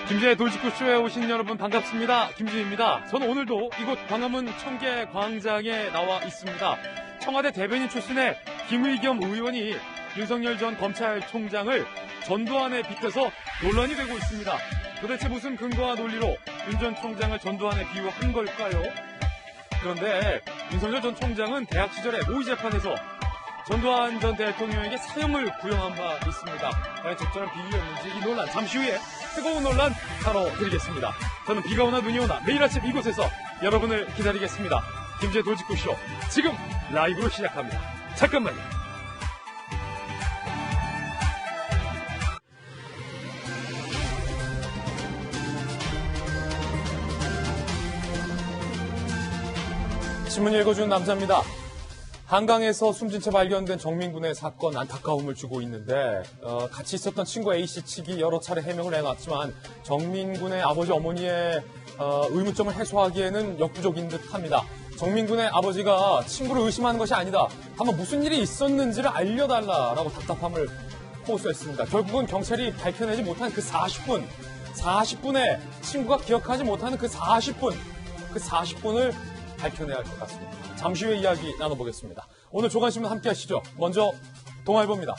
김지의 돌직구쇼에 오신 여러분 반갑습니다. 김지입니다. 저는 오늘도 이곳 광화문 청계광장에 나와 있습니다. 청와대 대변인 출신의 김의겸 의원이 윤석열 전 검찰총장을 전두환에 빗대서 논란이 되고 있습니다. 도대체 무슨 근거와 논리로 윤 전 총장을 전두환에 비유한 걸까요? 그런데 윤석열 전 총장은 대학 시절에 모의 재판에서 전두환 전 대통령에게 사형을 구형한 바 있습니다. 과연 적절한 비유였는지 이 논란 잠시 후에 뜨거운 논란 다뤄드리겠습니다. 저는 비가 오나 눈이 오나 매일 아침 이곳에서 여러분을 기다리겠습니다. 김지의 돌직구쇼 지금 라이브로 시작합니다. 잠깐만요. 신문 읽어주는 남자입니다. 한강에서 숨진 채 발견된 정민군의 사건 안타까움을 주고 있는데 같이 있었던 친구 A씨 측이 여러 차례 해명을 해놨지만 정민군의 아버지 어머니의 의문점을 해소하기에는 역부족인 듯합니다. 정민군의 아버지가 친구를 의심하는 것이 아니다. 다만 무슨 일이 있었는지를 알려달라라고 답답함을 호소했습니다. 결국은 경찰이 밝혀내지 못한 그 40분에 친구가 기억하지 못하는 그 40분을 밝혀내야 할 것 같습니다. 잠시 후에 이야기 나눠보겠습니다. 오늘 조간신문 함께 하시죠. 먼저 동아일보입니다.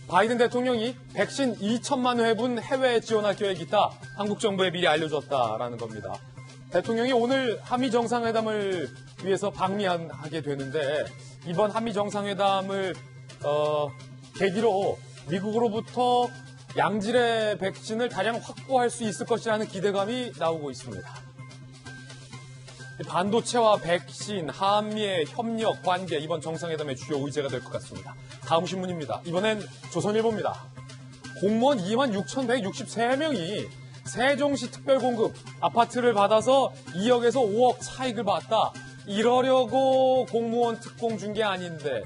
바이든 대통령이 백신 2천만 회분 해외에 지원할 계획이 있다. 한국 정부에 미리 알려줬다라는 겁니다. 대통령이 오늘 한미 정상회담을 위해서 방미하게 되는데 이번 한미 정상회담을 계기로 미국으로부터 양질의 백신을 다량 확보할 수 있을 것이라는 기대감이 나오고 있습니다. 반도체와 백신, 한미의 협력, 관계, 이번 정상회담의 주요 의제가 될 것 같습니다. 다음 신문입니다. 이번엔 조선일보입니다. 공무원 26,163명이 세종시 특별공급 아파트를 받아서 2억에서 5억 차익을 봤다. 이러려고 공무원 특공 준 게 아닌데,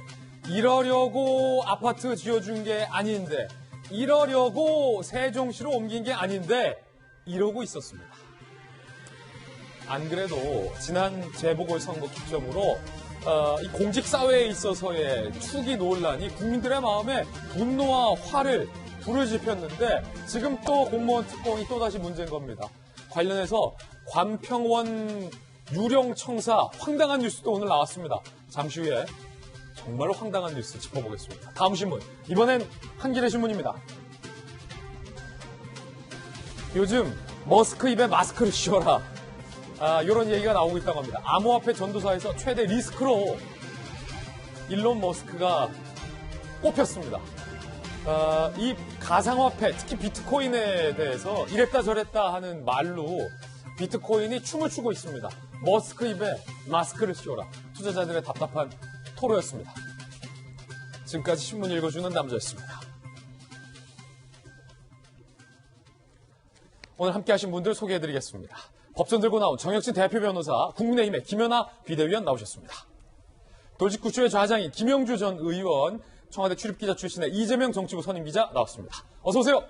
이러려고 아파트 지어준 게 아닌데, 이러려고 세종시로 옮긴 게 아닌데, 이러고 있었습니다. 안 그래도 지난 재보궐선거 기점으로 이 공직사회에 있어서의 투기 논란이 국민들의 마음에 분노와 화를 불을 지폈는데 지금 또 공무원 특공이 또다시 문제인 겁니다. 관련해서 관평원 유령청사 황당한 뉴스도 오늘 나왔습니다. 잠시 후에 정말로 황당한 뉴스 짚어보겠습니다. 다음 신문, 이번엔 한겨레 신문입니다. 요즘 머스크 입에 마스크를 씌워라. 이런 얘기가 나오고 있다고 합니다. 암호화폐 전도사에서 최대 리스크로 일론 머스크가 꼽혔습니다. 이 가상화폐, 특히 비트코인에 대해서 이랬다 저랬다 하는 말로 비트코인이 춤을 추고 있습니다. 머스크 입에 마스크를 씌워라. 투자자들의 답답한 토로였습니다. 지금까지 신문 읽어주는 남자였습니다. 오늘 함께하신 분들 소개해드리겠습니다. 법전 들고 나온 정혁진 대표 변호사, 국민의힘의 김연아 비대위원 나오셨습니다. 돌직구쇼의 좌장인 김영주 전 의원, 청와대 출입기자 출신의 이재명 정치부 선임기자 나왔습니다. 어서 오세요.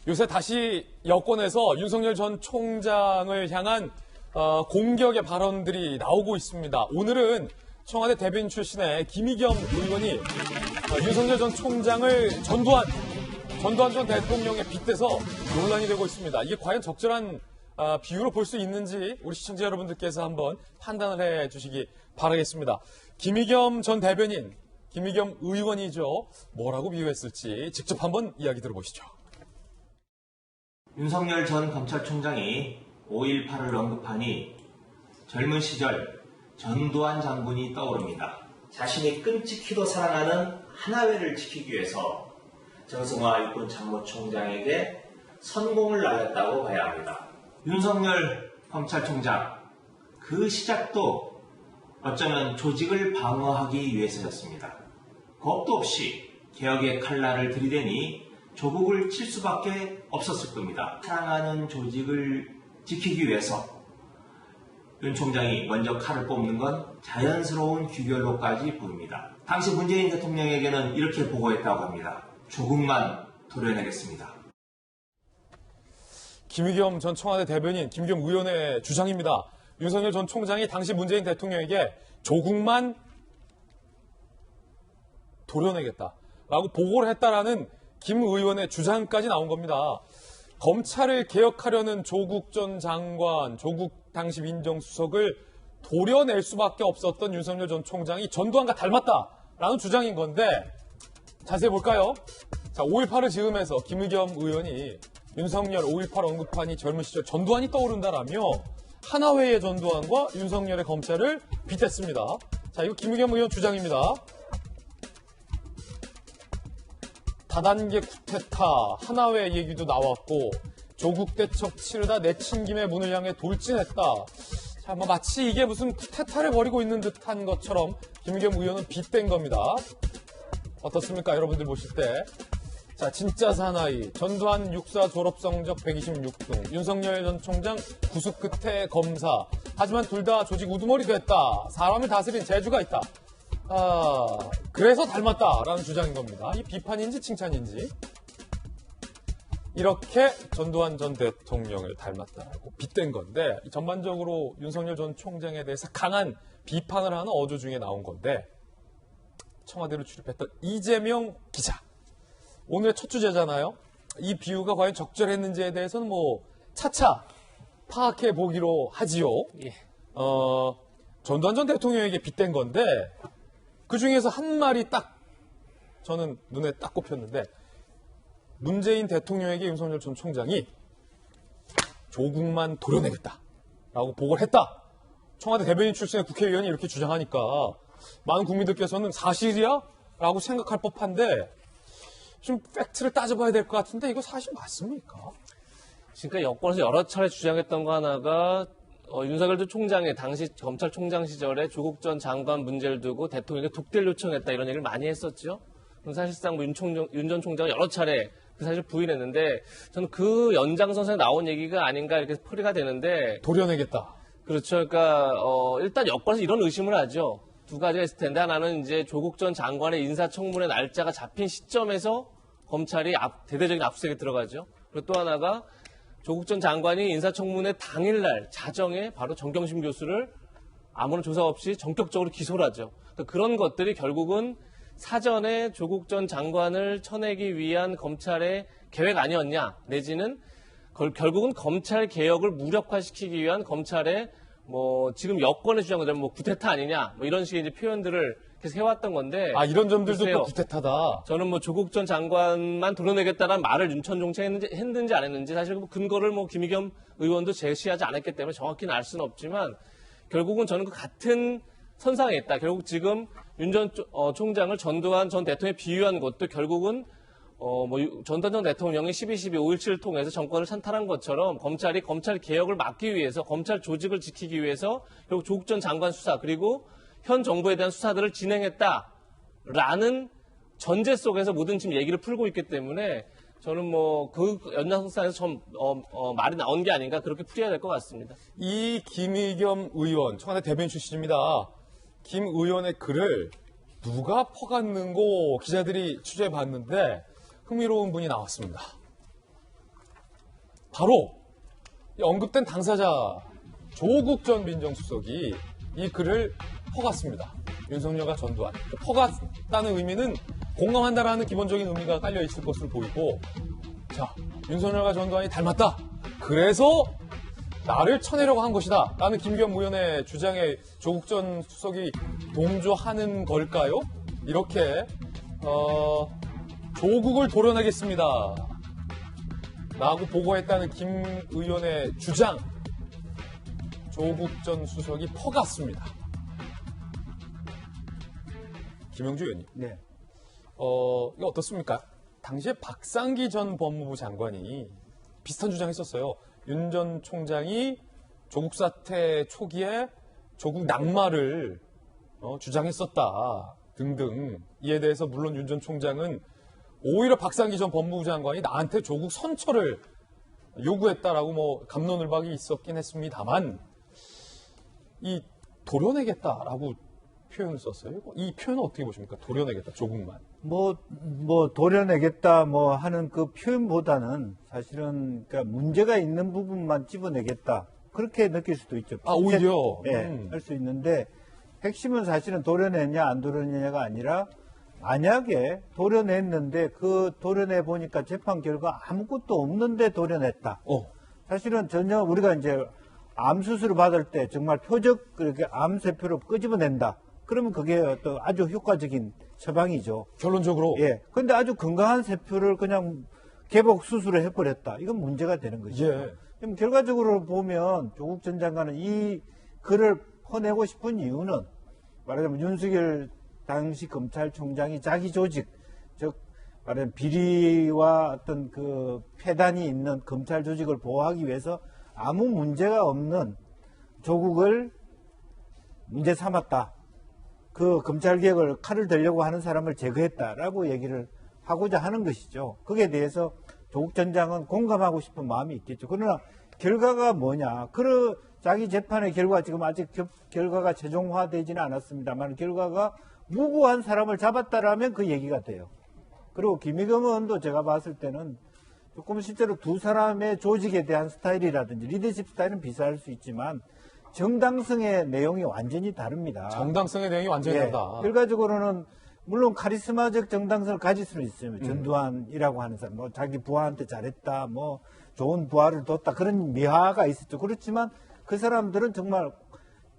요새 다시 여권에서 윤석열 전 총장을 향한 공격의 발언들이 나오고 있습니다. 오늘은 청와대 대변인 출신의 김의겸 의원이 윤석열 전 총장을 전두환 전 대통령에 빗대서 논란이 되고 있습니다. 이게 과연 적절한 비유로 볼 수 있는지 우리 시청자 여러분들께서 한번 판단을 해 주시기 바라겠습니다. 김의겸 전 대변인, 김의겸 의원이죠. 뭐라고 비유했을지 직접 한번 이야기 들어보시죠. 윤석열 전 검찰총장이 5.18을 언급하니 젊은 시절 전두환 장군이 떠오릅니다. 자신이 끔찍히도 사랑하는 하나회를 지키기 위해서 정승화 육군 참모총장에게 선공을 날렸다고 봐야 합니다. 윤석열 검찰총장, 그 시작도 어쩌면 조직을 방어하기 위해서였습니다. 겁도 없이 개혁의 칼날을 들이대니 조국을 칠 수밖에 없었을 겁니다. 사랑하는 조직을 지키기 위해서 윤 총장이 먼저 칼을 뽑는 건 자연스러운 귀결로까지 보입니다. 당시 문재인 대통령에게는 이렇게 보고했다고 합니다. 조국만 도려내겠습니다. 김의겸 전 청와대 대변인, 김의겸 의원의 주장입니다. 윤석열 전 총장이 당시 문재인 대통령에게 조국만 도려내겠다라고 보고를 했다라는 김 의원의 주장까지 나온 겁니다. 검찰을 개혁하려는 조국 전 장관, 조국 당시 민정수석을 도려낼 수밖에 없었던 윤석열 전 총장이 전두환과 닮았다라는 주장인 건데 자세히 볼까요? 자, 5.18을 즈음해서 김의겸 의원이 윤석열 5.18 언급하니 젊은 시절 전두환이 떠오른다라며 하나회의 전두환과 윤석열의 검찰을 빗댔습니다. 자, 이거 김의겸 의원 주장입니다. 다단계 쿠데타, 하나회 얘기도 나왔고 조국 대첩 치르다 내친 김에 문을 향해 돌진했다. 자, 뭐 마치 이게 무슨 쿠데타를 벌이고 있는 듯한 것처럼 김의겸 의원은 빗댄 겁니다. 어떻습니까? 여러분들 보실 때. 자, 진짜 사나이, 전두환 육사 졸업 성적 126등, 윤석열 전 총장 구속 끝에 검사. 하지만 둘 다 조직 우두머리 됐다. 사람을 다스린 재주가 있다. 그래서 닮았다라는 주장인 겁니다. 이 비판인지 칭찬인지. 이렇게 전두환 전 대통령을 닮았다라고 빗댄 건데 전반적으로 윤석열 전 총장에 대해서 강한 비판을 하는 어조 중에 나온 건데 청와대로 출입했던 이재명 기자. 오늘의 첫 주제잖아요. 이 비유가 과연 적절했는지에 대해서는 뭐 차차 파악해 보기로 하지요. 예. 전두환 전 대통령에게 빗댄 건데 그 중에서 한 말이 딱 저는 눈에 딱 꼽혔는데 문재인 대통령에게 윤석열 전 총장이 조국만 도려내겠다라고 보고를 했다. 청와대 대변인 출신의 국회의원이 이렇게 주장하니까 많은 국민들께서는 사실이야? 라고 생각할 법한데 좀 팩트를 따져봐야 될 것 같은데 이거 사실 맞습니까? 그러니까 여권에서 여러 차례 주장했던 거 하나가 윤석열 전 총장의 당시 검찰총장 시절에 조국 전 장관 문제를 두고 대통령에게 독대를 요청했다 이런 얘기를 많이 했었죠. 사실상 윤 전 총장은 여러 차례 그 사실 부인했는데 저는 그 연장선상에 나온 얘기가 아닌가 이렇게 풀이가 되는데 도려내겠다. 그렇죠. 그러니까 일단 여권에서 이런 의심을 하죠. 두 가지가 있을 텐데 하나는 이제 조국 전 장관의 인사청문회 날짜가 잡힌 시점에서 검찰이 대대적인 압수수색에 들어가죠. 그리고 또 하나가 조국 전 장관이 인사청문회 당일날 자정에 바로 정경심 교수를 아무런 조사 없이 전격적으로 기소를 하죠. 그러니까 그런 것들이 결국은 사전에 조국 전 장관을 쳐내기 위한 검찰의 계획 아니었냐 내지는 결국은 검찰 개혁을 무력화시키기 위한 검찰의 뭐 지금 여권의 주장은 뭐 구테타 아니냐 뭐 이런 식의 이제 표현들을 계속 해왔던 건데 이런 점들도 글쎄요. 또 구테타다. 저는 뭐 조국 전 장관만 도려내겠다는 말을 윤 전 총장이 했는지 안 했는지 사실 그 근거를 뭐 김의겸 의원도 제시하지 않았기 때문에 정확히는 알 수는 없지만 결국은 저는 그 같은 선상에 있다. 결국 지금 윤 전 총장을 전두환 전 대통령에 비유한 것도 결국은 전두환 전 대통령이 12.12 5.17을 통해서 정권을 찬탈한 것처럼 검찰이 검찰 개혁을 막기 위해서 검찰 조직을 지키기 위해서 결국 조국 전 장관 수사 그리고 현 정부에 대한 수사들을 진행했다라는 전제 속에서 모든 지금 얘기를 풀고 있기 때문에 저는 뭐 그 연장선상에서 좀 말이 나온 게 아닌가 그렇게 풀어야 될 것 같습니다. 이 김의겸 의원, 청와대 대변인 출신입니다. 김 의원의 글을 누가 퍼갔는고 기자들이 취재해봤는데 흥미로운 분이 나왔습니다. 바로 언급된 당사자 조국 전 민정수석이 이 글을 퍼갔습니다. 윤석열과 전두환. 퍼갔다는 의미는 공감한다라는 기본적인 의미가 깔려 있을 것으로 보이고 자, 윤석열과 전두환이 닮았다. 그래서 나를 쳐내려고 한 것이다. 라는 김의겸 의원의 주장에 조국 전 수석이 동조하는 걸까요? 이렇게 조국을 도려내겠습니다. 라고 보고했다는 김 의원의 주장. 조국 전 수석이 퍼갔습니다. 김영주 의원님. 네. 이거 어떻습니까? 당시에 박상기 전 법무부 장관이 비슷한 주장했었어요. 윤 전 총장이 조국 사태 초기에 조국 낙마를 주장했었다 등등. 이에 대해서 물론 윤 전 총장은 오히려 박상기 전 법무부 장관이 나한테 조국 선처를 요구했다라고 뭐 갑론을박이 있었긴 했습니다만 이 도려내겠다라고 표현을 썼어요. 이 표현은 어떻게 보십니까? 도려내겠다, 조국만. 도려내겠다, 하는 그 표현보다는 사실은, 그러니까 문제가 있는 부분만 집어내겠다. 그렇게 느낄 수도 있죠. 아, 오히려? 예, 할 수 있는데 핵심은 사실은 도려냈냐 안 도려냈냐가 아니라 만약에 도려냈는데 그 도려내 보니까 재판 결과 아무것도 없는데 도려냈다. 사실은 전혀 우리가 이제 암 수술을 받을 때 정말 표적 그렇게 암 세포를 끄집어낸다. 그러면 그게 어떤 아주 효과적인 처방이죠. 결론적으로. 예. 근데 아주 건강한 세포를 그냥 개복 수술을 해버렸다. 이건 문제가 되는 거죠. 예. 그럼 결과적으로 보면 조국 전 장관은 이 글을 퍼내고 싶은 이유는 말하자면 윤석열 당시 검찰총장이 자기 조직, 즉 말하자면 비리와 어떤 그 폐단이 있는 검찰 조직을 보호하기 위해서 아무 문제가 없는 조국을 문제 삼았다. 그 검찰개혁을 칼을 들려고 하는 사람을 제거했다라고 얘기를 하고자 하는 것이죠. 거기에 대해서 조국 전 장은 공감하고 싶은 마음이 있겠죠. 그러나 결과가 뭐냐. 자기 재판의 결과 지금 아직 결과가 최종화되지는 않았습니다만 결과가 무고한 사람을 잡았다라면 그 얘기가 돼요. 그리고 김의겸 의원도 제가 봤을 때는 조금 실제로 두 사람의 조직에 대한 스타일이라든지 리더십 스타일은 비슷할 수 있지만 정당성의 내용이 완전히 다릅니다. 정당성의 내용이 완전히 다르다. 결과적으로는 물론 카리스마적 정당성을 가질 수는 있어요. 전두환이라고 하는 사람, 뭐 자기 부하한테 잘했다, 뭐 좋은 부하를 뒀다 그런 미화가 있었죠. 그렇지만 그 사람들은 정말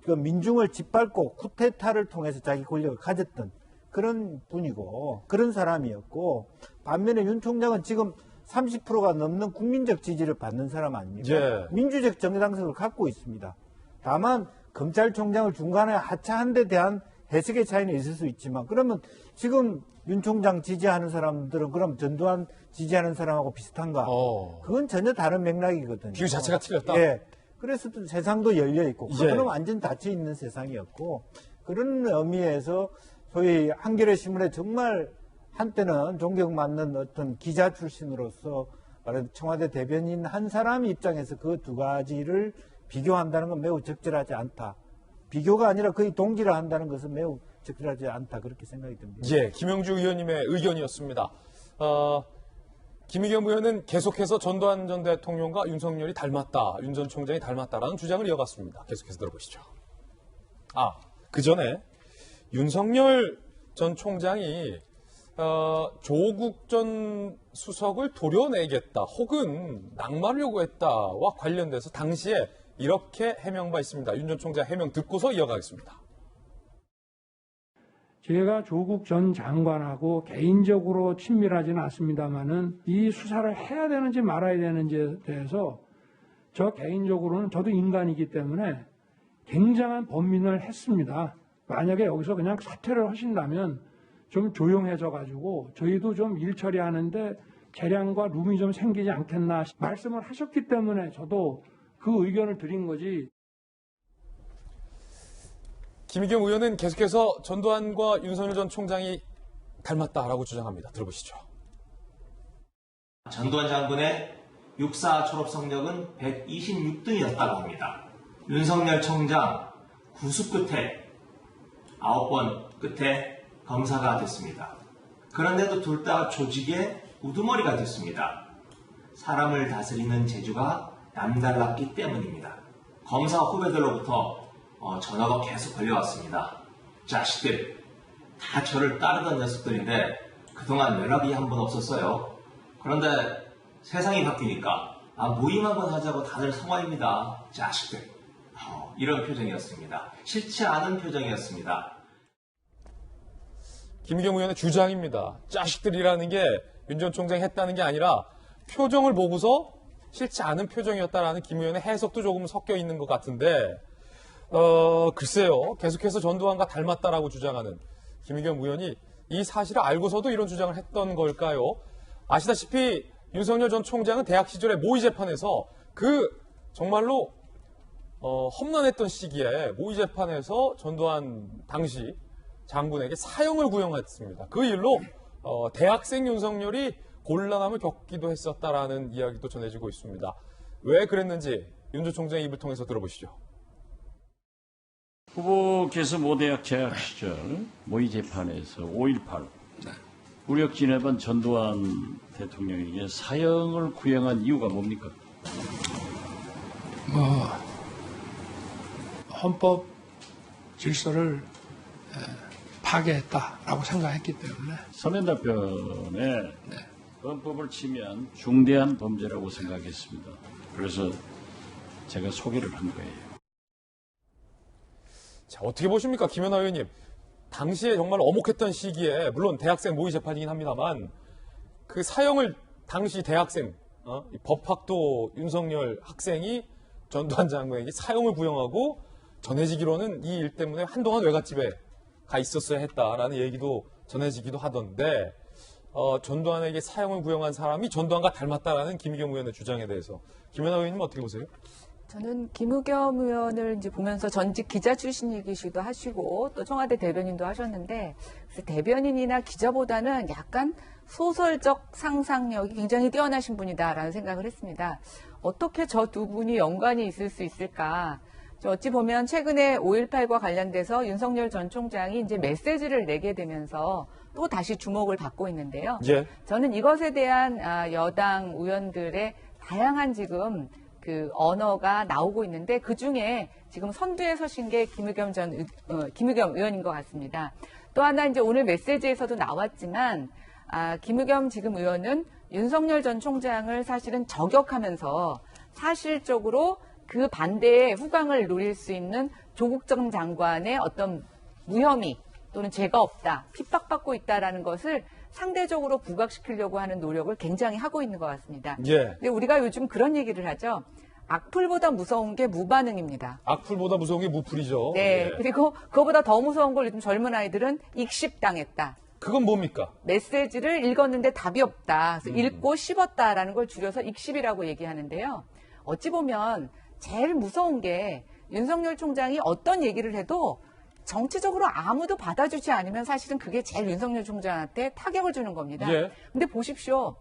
그 민중을 짓밟고 쿠데타를 통해서 자기 권력을 가졌던 그런 분이고 그런 사람이었고 반면에 윤 총장은 지금 30%가 넘는 국민적 지지를 받는 사람 아닙니까? 예. 민주적 정당성을 갖고 있습니다. 다만 검찰총장을 중간에 하차한 데 대한 해석의 차이는 있을 수 있지만 그러면 지금 윤 총장 지지하는 사람들은 그럼 전두환 지지하는 사람하고 비슷한가? 그건 전혀 다른 맥락이거든요. 비유 자체가 틀렸다. 예. 그래서 또 세상도 열려 있고 예. 그거는 완전 닫혀 있는 세상이었고 그런 의미에서 소위 한겨레 신문에 정말 한때는 존경받는 어떤 기자 출신으로서 청와대 대변인 한 사람 입장에서 그 두 가지를 비교한다는 건 매우 적절하지 않다. 비교가 아니라 거의 동질을 한다는 것은 매우 적절하지 않다. 그렇게 생각이 듭니다. 예, 김영주 의원님의 의견이었습니다. 김의겸 의원은 계속해서 전두환 전 대통령과 윤석열이 닮았다. 윤 전 총장이 닮았다라는 주장을 이어갔습니다. 계속해서 들어보시죠. 그 전에 윤석열 전 총장이 조국 전 수석을 도려내겠다 혹은 낙마를 요구했다와 관련돼서 당시에 이렇게 해명 바 있습니다. 윤 전 총장 해명 듣고서 이어가겠습니다. 제가 조국 전 장관하고 개인적으로 친밀하지는 않습니다만은 이 수사를 해야 되는지 말아야 되는지에 대해서 저 개인적으로는 저도 인간이기 때문에 굉장한 번민을 했습니다. 만약에 여기서 그냥 사퇴를 하신다면 좀 조용해져가지고 저희도 좀 일 처리하는데 재량과 룸이 좀 생기지 않겠나 말씀을 하셨기 때문에 저도 그 의견을 드린 거지. 김의겸 의원은 계속해서 전두환과 윤석열 전 총장이 닮았다라고 주장합니다. 들어보시죠. 전두환 장군의 육사 졸업 성적은 126등이었다고 합니다. 윤석열 총장 구수 끝에 9번 끝에 검사가 됐습니다. 그런데도 둘 다 조직의 우두머리가 됐습니다. 사람을 다스리는 재주가 남달랐기 때문입니다. 검사 후배들로부터 전화가 계속 걸려왔습니다. 자식들, 다 저를 따르던 녀석들인데 그동안 연락이 한 번 없었어요. 그런데 세상이 바뀌니까 모임 한번 하자고 다들 성화입니다. 자식들. 이런 표정이었습니다. 싫지 않은 표정이었습니다. 김의겸 의원의 주장입니다. 자식들이라는 게 윤 전 총장이 했다는 게 아니라 표정을 보고서 싫지 않은 표정이었다라는 김 의원의 해석도 조금 섞여 있는 것 같은데 글쎄요. 계속해서 전두환과 닮았다라고 주장하는 김의겸 의원이 이 사실을 알고서도 이런 주장을 했던 걸까요? 아시다시피 윤석열 전 총장은 대학 시절에 모의 재판에서 정말로 험난했던 시기에 모의 재판에서 전두환 당시 장군에게 사형을 구형했습니다. 그 일로 대학생 윤석열이 곤란함을 겪기도 했었다라는 이야기도 전해지고 있습니다. 왜 그랬는지 윤 전 총장의 입을 통해서 들어보시죠. 후보께서 모대학 재학 시절 모의 재판에서 5.18 武력 진압한 전두환 대통령에게 사형을 구형한 이유가 뭡니까? 헌법 질서를 파괴했다라고 생각했기 때문에 서면 답변에 헌법을 침해한 중대한 범죄라고 생각했습니다. 그래서 제가 소개를 한 거예요. 자, 어떻게 보십니까, 김연아 의원님? 당시에 정말 엄혹했던 시기에, 물론 대학생 모의 재판이긴 합니다만, 그 사형을 당시 대학생, 법학도 윤석열 학생이 전두환 장관에게 사형을 구형하고 전해지기로는 이 일 때문에 한동안 외갓집에 가 있었어야 했다라는 얘기도 전해지기도 하던데, 전두환에게 사형을 구형한 사람이 전두환과 닮았다라는 김의겸 의원의 주장에 대해서 김연아 의원님 어떻게 보세요? 저는 김의겸 의원을 이제 보면서 전직 기자 출신이기도 하시고 또 청와대 대변인도 하셨는데, 그래서 대변인이나 기자보다는 약간 소설적 상상력이 굉장히 뛰어나신 분이다라는 생각을 했습니다. 어떻게 저 두 분이 연관이 있을 수 있을까? 어찌 보면 최근에 5.18과 관련돼서 윤석열 전 총장이 이제 메시지를 내게 되면서 또 다시 주목을 받고 있는데요. 예. 저는 이것에 대한 여당 의원들의 다양한 지금 그 언어가 나오고 있는데, 그 중에 지금 선두에 서신 게 김의겸 의원인 것 같습니다. 또 하나 이제 오늘 메시지에서도 나왔지만, 김의겸 지금 의원은 윤석열 전 총장을 사실은 저격하면서 사실적으로 그 반대의 후광을 노릴 수 있는 조국 전 장관의 어떤 무혐의 또는 죄가 없다, 핍박받고 있다라는 것을 상대적으로 부각시키려고 하는 노력을 굉장히 하고 있는 것 같습니다. 예. 근데 우리가 요즘 그런 얘기를 하죠. 악플보다 무서운 게 무반응입니다. 악플보다 무서운 게 무플이죠. 네. 예. 그리고 그거보다 더 무서운 걸 요즘 젊은 아이들은 익십당했다. 그건 뭡니까? 메시지를 읽었는데 답이 없다. 그래서 읽고 씹었다라는 걸 줄여서 익십이라고 얘기하는데요. 어찌 보면 제일 무서운 게 윤석열 총장이 어떤 얘기를 해도 정치적으로 아무도 받아주지 않으면 사실은 그게 제일 윤석열 총장한테 타격을 주는 겁니다. 예. 근데 보십시오.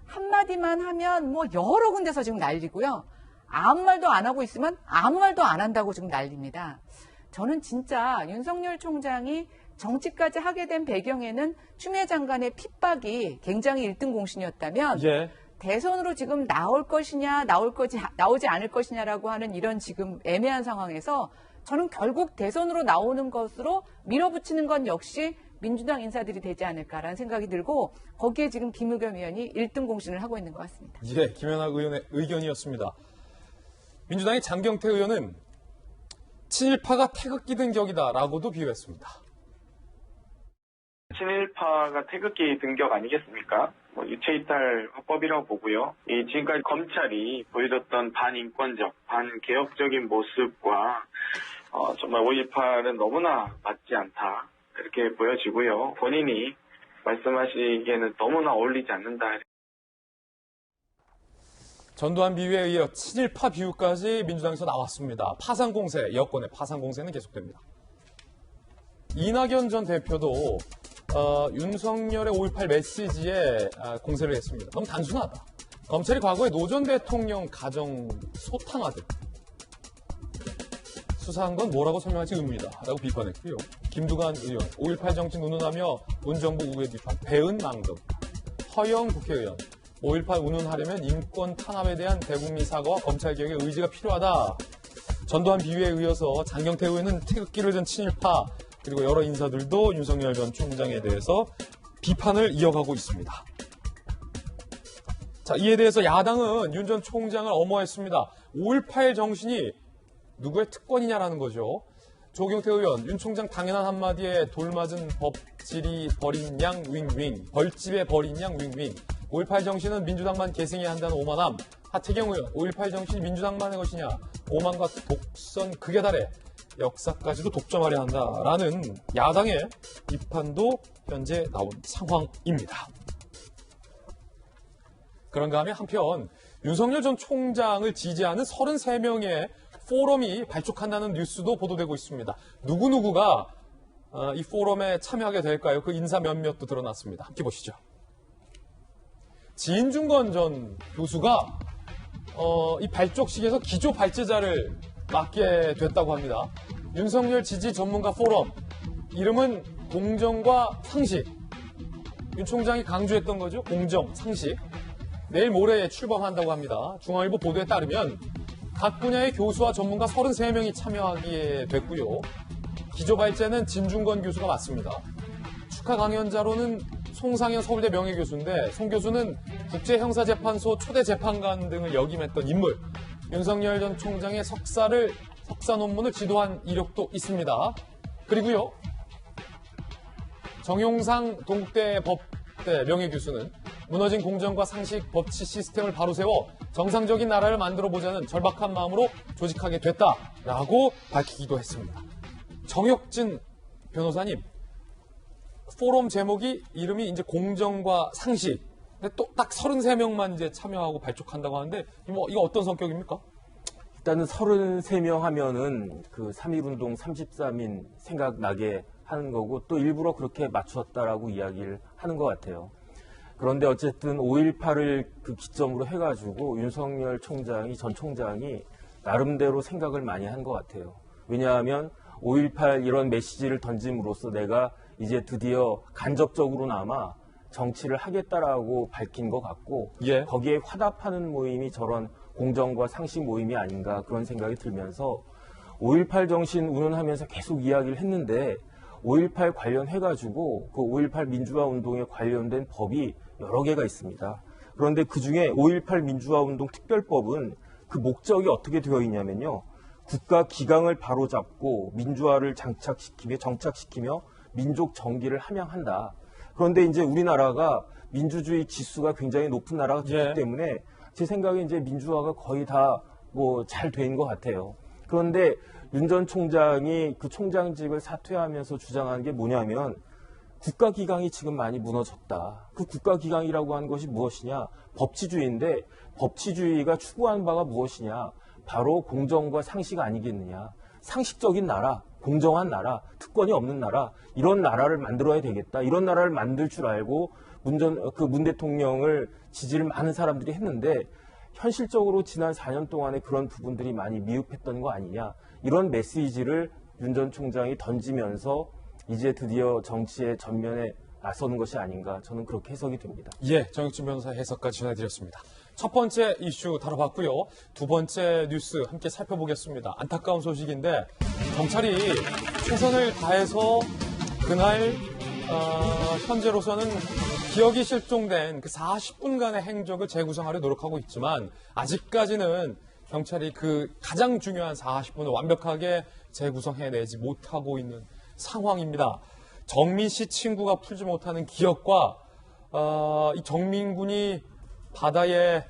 한마디만 하면 뭐 여러 군데서 지금 난리고요. 아무 말도 안 하고 있으면 아무 말도 안 한다고 지금 난립니다. 저는 진짜 윤석열 총장이 정치까지 하게 된 배경에는 추미애 장관의 핍박이 굉장히 1등 공신이었다면 예. 대선으로 지금 나올 것이냐 나오지 않을 것이냐라고 하는 이런 지금 애매한 상황에서 저는 결국 대선으로 나오는 것으로 밀어붙이는 건 역시 민주당 인사들이 되지 않을까라는 생각이 들고, 거기에 지금 김의겸 의원이 1등 공신을 하고 있는 것 같습니다. 예, 김연아 의원의 의견이었습니다. 민주당의 장경태 의원은 친일파가 태극기 든 격이다라고도 비유했습니다. 친일파가 태극기 든 격 아니겠습니까? 유체이탈 화법이라고 보고요. 지금까지 검찰이 보여줬던 반인권적, 반개혁적인 모습과 정말 5.18은 너무나 맞지 않다, 이렇게 보여지고요. 본인이 말씀하시기에는 너무나 어울리지 않는다. 전두환 비유에 이어 친일파 비유까지 민주당에서 나왔습니다. 파상공세, 여권의 파상공세는 계속됩니다. 이낙연 전 대표도 윤석열의 5.18 메시지에 공세를 했습니다. 너무 단순하다. 검찰이 과거에 노 전 대통령 가정 소탕하듯 수사한 건 뭐라고 설명할지 의문이다라고 비판했고요. 김두관 의원, 5.18 정치 운운하며 문정부 우회 비판, 배은 망금, 허영 국회의원, 5.18 운운하려면 인권 탄압에 대한 대국민 사과와 검찰개혁의 의지가 필요하다. 전두환 비유에 이어서 장경태 의원은 태극기를 든 친일파, 그리고 여러 인사들도 윤석열 전 총장에 대해서 비판을 이어가고 있습니다. 자, 이에 대해서 야당은 윤 전 총장을 엄호했습니다. 5.18 정신이 누구의 특권이냐라는 거죠. 조경태 의원, 윤 총장 당연한 한마디에 돌맞은 법질이 버린 양 윙윙, 벌집에 버린 양 윙윙. 5.18 정신은 민주당만 계승해야 한다는 오만함. 하태경 의원, 5.18 정신이 민주당만의 것이냐. 오만과 독선 극에 달해 역사까지도 독점하려 한다라는 야당의 비판도 현재 나온 상황입니다. 그런가 하면 한편 윤석열 전 총장을 지지하는 33명의 포럼이 발족한다는 뉴스도 보도되고 있습니다. 누구누구가 이 포럼에 참여하게 될까요? 그 인사 몇몇도 드러났습니다. 함께 보시죠. 지인중건 전 교수가 이 발족식에서 기조 발제자를 맡게 됐다고 합니다. 윤석열 지지 전문가 포럼, 이름은 공정과 상식. 윤 총장이 강조했던 거죠. 공정, 상식. 내일 모레 출범한다고 합니다. 중앙일보 보도에 따르면 각 분야의 교수와 전문가 33명이 참여하게 됐고요. 기조발제는 진중권 교수가 맡습니다. 축하 강연자로는 송상현 서울대 명예교수인데 송 교수는 국제형사재판소 초대 재판관 등을 역임했던 인물, 윤석열 전 총장의 석사 논문을 지도한 이력도 있습니다. 그리고요, 정용상 동국대 법대 명예교수는 무너진 공정과 상식 법치 시스템을 바로 세워 정상적인 나라를 만들어보자는 절박한 마음으로 조직하게 됐다라고 밝히기도 했습니다. 정혁진 변호사님, 포럼 제목이 이름이 이제 공정과 상식. 근데 또 딱 33명만 이제 참여하고 발족한다고 하는데 이거 어떤 성격입니까? 일단은 33명 하면은 그 3.1운동 33인 생각나게 하는 거고 또 일부러 그렇게 맞췄다라고 이야기를 하는 것 같아요. 그런데 어쨌든 5.18을 그 기점으로 해가지고 윤석열 전 총장이 나름대로 생각을 많이 한 것 같아요. 왜냐하면 5.18 이런 메시지를 던짐으로써 내가 이제 드디어 간접적으로나마 정치를 하겠다라고 밝힌 것 같고 예. 거기에 화답하는 모임이 저런 공정과 상식 모임이 아닌가 그런 생각이 들면서 5.18 정신 운운하면서 계속 이야기를 했는데 5.18 관련해가지고 그 5.18 민주화 운동에 관련된 법이 여러 개가 있습니다. 그런데 그중에 5.18 민주화 운동 특별법은 그 목적이 어떻게 되어 있냐면요. 국가 기강을 바로잡고 민주화를 정착시키며 민족 정기를 함양한다. 그런데 이제 우리나라가 민주주의 지수가 굉장히 높은 나라가 됐기 예. 때문에 제 생각에 이제 민주화가 거의 다 뭐 잘 된 것 같아요. 그런데 윤 전 총장이 그 총장직을 사퇴하면서 주장하는 게 뭐냐면 국가기강이 지금 많이 무너졌다. 그 국가기강이라고 하는 것이 무엇이냐? 법치주의인데 법치주의가 추구하는 바가 무엇이냐? 바로 공정과 상식 아니겠느냐? 상식적인 나라, 공정한 나라, 특권이 없는 나라, 이런 나라를 만들어야 되겠다. 이런 나라를 만들 줄 알고 문 대통령을 지지를 많은 사람들이 했는데 현실적으로 지난 4년 동안에 그런 부분들이 많이 미흡했던 거 아니냐. 이런 메시지를 윤 전 총장이 던지면서 이제 드디어 정치의 전면에 나서는 것이 아닌가. 저는 그렇게 해석이 됩니다. 예, 정혁진 변호사 해석까지 전해드렸습니다. 첫 번째 이슈 다뤄봤고요. 두 번째 뉴스 함께 살펴보겠습니다. 안타까운 소식인데 경찰이 최선을 다해서 그날 현재로서는 기억이 실종된 그 40분간의 행적을 재구성하려 노력하고 있지만 아직까지는 경찰이 그 가장 중요한 40분을 완벽하게 재구성해내지 못하고 있는 상황입니다. 정민 씨 친구가 풀지 못하는 기억과 이 정민 군이 바다에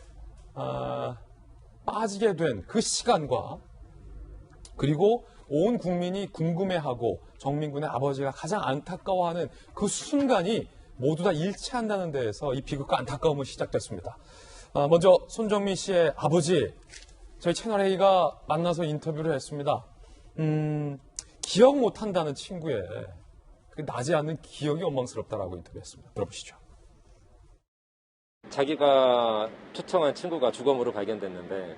빠지게 된 그 시간과 그리고 온 국민이 궁금해하고 정민 군의 아버지가 가장 안타까워하는 그 순간이 모두 다 일치한다는 데에서 이 비극과 안타까움은 시작됐습니다. 먼저 손정민 씨의 아버지, 저희 채널A가 만나서 인터뷰를 했습니다. 기억 못한다는 친구의 그 나지 않는 기억이 원망스럽다라고 인터뷰했습니다. 들어보시죠. 자기가 초청한 친구가 주검으로 발견됐는데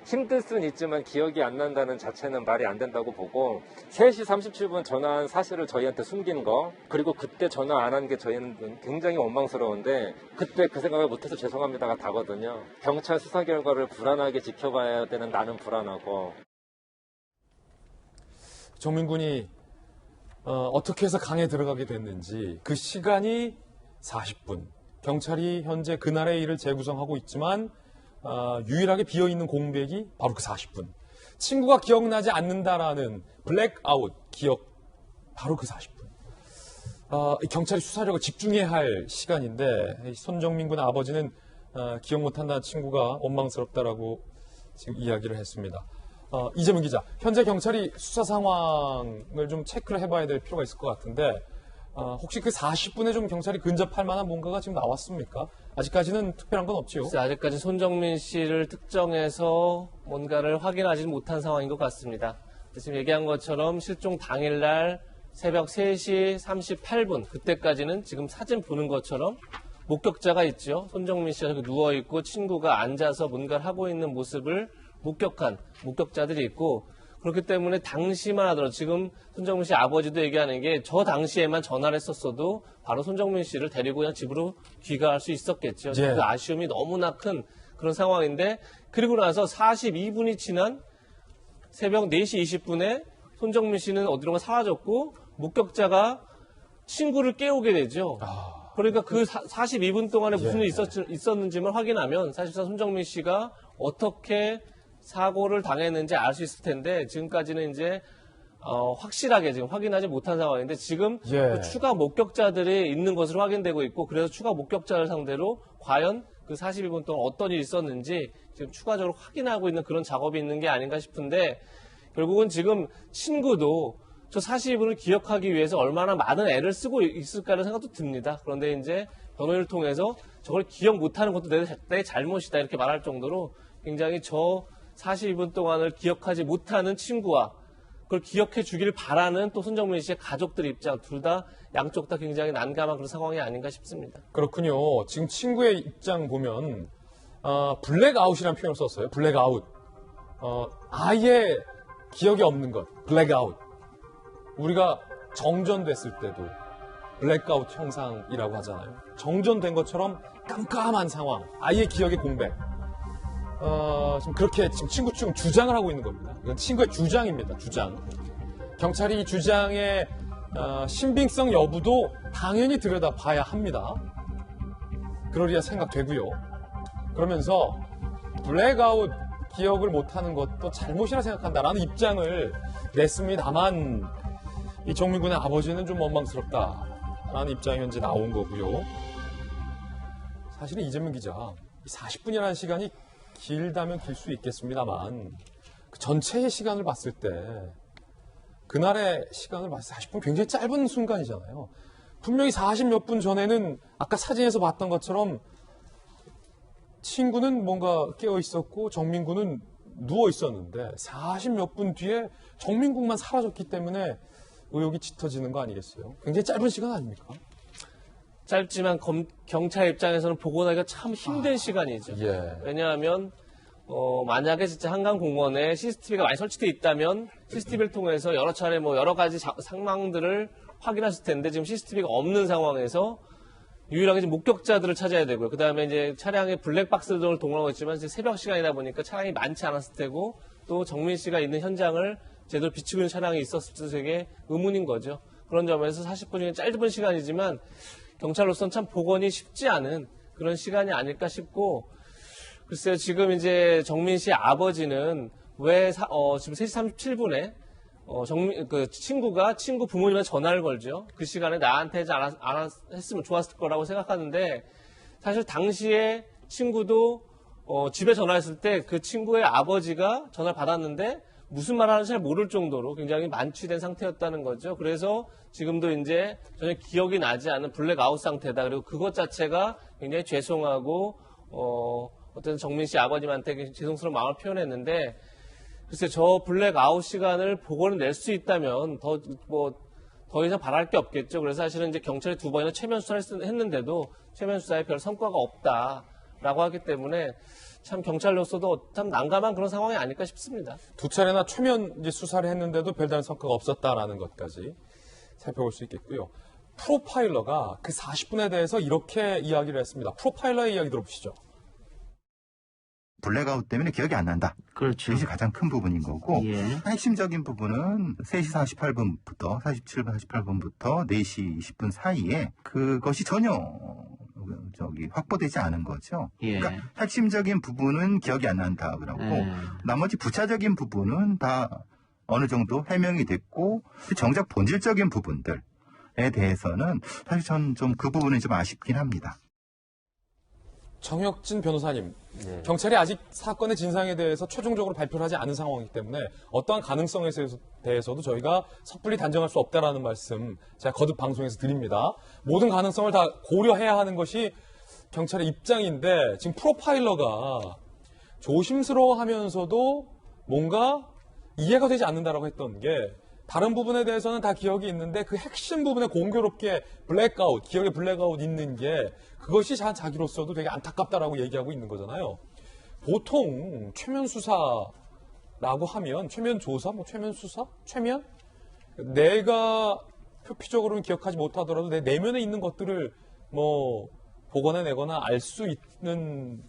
힘들 수는 있지만 기억이 안 난다는 자체는 말이 안 된다고 보고 3시 37분 전화한 사실을 저희한테 숨긴 거 그리고 그때 전화 안 한 게 저희는 굉장히 원망스러운데 그때 그 생각을 못해서 죄송합니다가 다거든요. 경찰 수사 결과를 불안하게 지켜봐야 되는 나는 불안하고 정민 군이 어떻게 해서 강에 들어가게 됐는지 그 시간이 40분. 경찰이 현재 그날의 일을 재구성하고 있지만 유일하게 비어있는 공백이 바로 그 40분. 친구가 기억나지 않는다라는 블랙아웃 기억 바로 그 40분. 경찰이 수사력을 집중해야 할 시간인데 손정민 군의 아버지는 기억 못한다는 친구가 원망스럽다라고 지금 이야기를 했습니다. 이재문 기자, 현재 경찰이 수사 상황을 좀 체크를 해봐야 될 필요가 있을 것 같은데 혹시 그 40분에 좀 경찰이 근접할 만한 뭔가가 지금 나왔습니까? 아직까지는 특별한 건 없지요? 아직까지 손정민 씨를 특정해서 뭔가를 확인하지 못한 상황인 것 같습니다. 지금 얘기한 것처럼 실종 당일날 새벽 3시 38분 그때까지는 지금 사진 보는 것처럼 목격자가 있죠. 손정민 씨가 누워있고 친구가 앉아서 뭔가를 하고 있는 모습을 목격한 목격자들이 있고 그렇기 때문에 당시만 하더라도 지금 손정민 씨 아버지도 얘기하는 게 저 당시에만 전화를 했었어도 바로 손정민 씨를 데리고 그냥 집으로 귀가할 수 있었겠죠. 예. 그 아쉬움이 너무나 큰 그런 상황인데 그리고 나서 42분이 지난 새벽 4시 20분에 손정민 씨는 어디론가 사라졌고 목격자가 친구를 깨우게 되죠. 그러니까 그 42분 동안에 무슨 일이 있었는지만 확인하면 사실상 손정민 씨가 어떻게 사고를 당했는지 알 수 있을 텐데 지금까지는 이제 확실하게 지금 확인하지 못한 상황인데 지금 그 추가 목격자들이 있는 것으로 확인되고 있고 그래서 추가 목격자를 상대로 과연 그 42분 동안 어떤 일이 있었는지 지금 추가적으로 확인하고 있는 그런 작업이 있는 게 아닌가 싶은데 결국은 지금 친구도 저 42분을 기억하기 위해서 얼마나 많은 애를 쓰고 있을까라는 생각도 듭니다. 그런데 이제 변호인을 통해서 저걸 기억 못하는 것도 내 잘못이다 이렇게 말할 정도로 굉장히 저 42분 동안을 기억하지 못하는 친구와 그걸 기억해 주길 바라는 또 손정민 씨의 가족들 입장 둘 다 양쪽 다 굉장히 난감한 그런 상황이 아닌가 싶습니다. 그렇군요. 지금 친구의 입장 보면 블랙아웃이라는 표현을 썼어요. 블랙아웃. 아예 기억이 없는 것. 블랙아웃. 우리가 정전됐을 때도 블랙아웃 현상이라고 하잖아요. 정전된 것처럼 깜깜한 상황. 아예 기억의 공백. 지금 그렇게 지금 친구 측은 주장을 하고 있는 겁니다. 이건 친구의 주장입니다. 주장. 경찰이 이 주장의 신빙성 여부도 당연히 들여다봐야 합니다. 그러리야 생각되고요. 그러면서 블랙아웃 기억을 못하는 것도 잘못이라 생각한다라는 입장을 냈습니다만 이 정민 군의 아버지는 좀 원망스럽다라는 입장이 현재 나온 거고요. 사실은 이재명 기자 40분이라는 시간이 길다면 길 수 있겠습니다만 그 전체의 시간을 봤을 때 그날의 시간을 봤을 때 40분 굉장히 짧은 순간이잖아요. 분명히 40몇 분 전에는 아까 사진에서 봤던 것처럼 친구는 뭔가 깨어 있었고 정민군은 누워 있었는데 40몇 분 뒤에 정민군만 사라졌기 때문에 의혹이 짙어지는 거 아니겠어요? 굉장히 짧은 시간 아닙니까? 짧지만 경찰 입장에서는 복원하기가 참 힘든 시간이죠. 왜냐하면 만약에 진짜 한강 공원에 CCTV가 많이 설치되어 있다면 CCTV를 통해서 여러 차례 여러 가지 상황들을 확인하실 텐데 지금 CCTV가 없는 상황에서 유일하게 지금 목격자들을 찾아야 되고요. 그 다음에 이제 차량에 블랙박스 등을 동원하고 있지만 이제 새벽 시간이다 보니까 차량이 많지 않았을 테고 또 정민 씨가 있는 현장을 제대로 비추고 있는 차량이 있었을지도 되게 의문인 거죠. 그런 점에서 40분이 짧은 시간이지만 경찰로서는 참 복원이 쉽지 않은 그런 시간이 아닐까 싶고 글쎄요 지금 이제 정민 씨의 아버지는 왜 지금 3시 37분에 친구 부모님한테 전화를 걸죠. 그 시간에 나한테 했으면 좋았을 거라고 생각하는데 사실 당시에 친구도 집에 전화했을 때 그 친구의 아버지가 전화를 받았는데 무슨 말 하는지 잘 모를 정도로 굉장히 만취된 상태였다는 거죠. 그래서 지금도 이제 전혀 기억이 나지 않은 블랙아웃 상태다. 그리고 그것 자체가 굉장히 죄송하고 어떤 정민 씨 아버님한테 죄송스러운 마음을 표현했는데 글쎄 저 블랙아웃 시간을 복원을 낼 수 있다면 더 이상 바랄 게 없겠죠. 그래서 사실은 이제 경찰이 2번이나 최면 수사를 했는데도 최면 수사에 별 성과가 없다라고 하기 때문에 참 경찰로서도 참 난감한 그런 상황이 아닐까 싶습니다. 2차례나 최면 수사를 했는데도 별다른 성과가 없었다라는 것까지 살펴볼 수 있겠고요. 프로파일러가 그 40분에 대해서 이렇게 이야기를 했습니다. 프로파일러의 이야기 들어보시죠. 블랙아웃 때문에 기억이 안 난다. 그렇죠. 이것이 가장 큰 부분인 거고 핵심적인 부분은 3시 48분부터 47분, 48분부터 4시 20분 사이에 그것이 전혀 확보되지 않은 거죠. 그러니까 핵심적인 부분은 기억이 안 난다 그러고 나머지 부차적인 부분은 다 어느 정도 해명이 됐고 정작 본질적인 부분들에 대해서는 사실 전 좀 그 부분은 좀 아쉽긴 합니다. 정혁진 변호사님, 경찰이 아직 사건의 진상에 대해서 최종적으로 발표를 하지 않은 상황이기 때문에 어떠한 가능성에 대해서도 저희가 섣불리 단정할 수 없다라는 말씀 제가 거듭 방송에서 드립니다. 모든 가능성을 다 고려해야 하는 것이 경찰의 입장인데 지금 프로파일러가 조심스러워하면서도 뭔가 이해가 되지 않는다라고 했던 게 다른 부분에 대해서는 다 기억이 있는데 그 핵심 부분에 공교롭게 블랙아웃, 기억에 블랙아웃 있는 게 그것이 자기로서도 되게 안타깝다라고 얘기하고 있는 거잖아요. 보통 최면 수사라고 하면 최면 조사, 최면 수사, 최면 내가 표피적으로는 기억하지 못하더라도 내 내면에 있는 것들을 복원해내거나 알 수 있는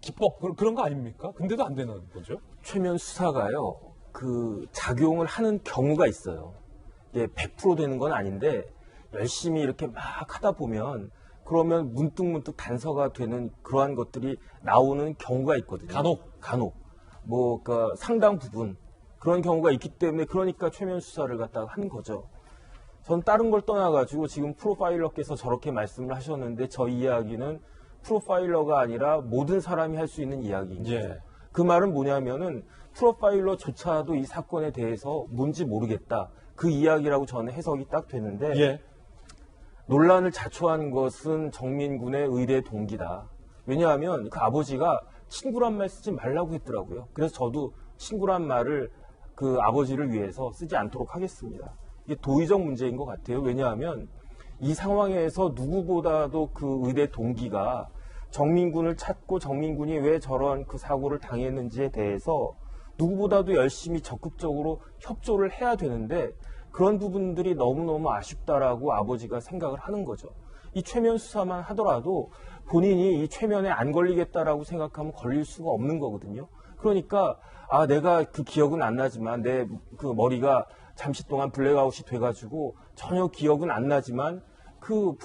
기법 그런 거 아닙니까? 근데도 안 되는 거죠? 최면 수사가요, 그 작용을 하는 경우가 있어요. 이게 100% 되는 건 아닌데 열심히 이렇게 막 하다 보면 그러면 문득문득 단서가 되는 그러한 것들이 나오는 경우가 있거든요. 간혹. 뭐, 그러니까 상당 부분 그런 경우가 있기 때문에 그러니까 최면 수사를 갖다가 하는 거죠. 전 다른 걸 떠나가지고 지금 프로파일러께서 저렇게 말씀을 하셨는데 저 이야기는 프로파일러가 아니라 모든 사람이 할 수 있는 이야기인 거죠. 예. 그 말은 뭐냐면은 프로파일러조차도 이 사건에 대해서 뭔지 모르겠다. 그 이야기라고 저는 해석이 딱 되는데 예. 논란을 자초한 것은 정민군의 의대 동기다. 왜냐하면 그 아버지가 친구란 말 쓰지 말라고 했더라고요. 그래서 저도 친구란 말을 그 아버지를 위해서 쓰지 않도록 하겠습니다. 이게 도의적 문제인 것 같아요. 왜냐하면 이 상황에서 누구보다도 그 의대 동기가 정민군을 찾고 정민군이 왜 저런 그 사고를 당했는지에 대해서 누구보다도 열심히 적극적으로 협조를 해야 되는데 그런 부분들이 너무너무 아쉽다라고 아버지가 생각을 하는 거죠. 이 최면 수사만 하더라도 본인이 이 최면에 안 걸리겠다라고 생각하면 걸릴 수가 없는 거거든요. 그러니까 내가 그 기억은 안 나지만 내 그 머리가 잠시 동안 블랙아웃이 돼가지고 전혀 기억은 안 나지만 그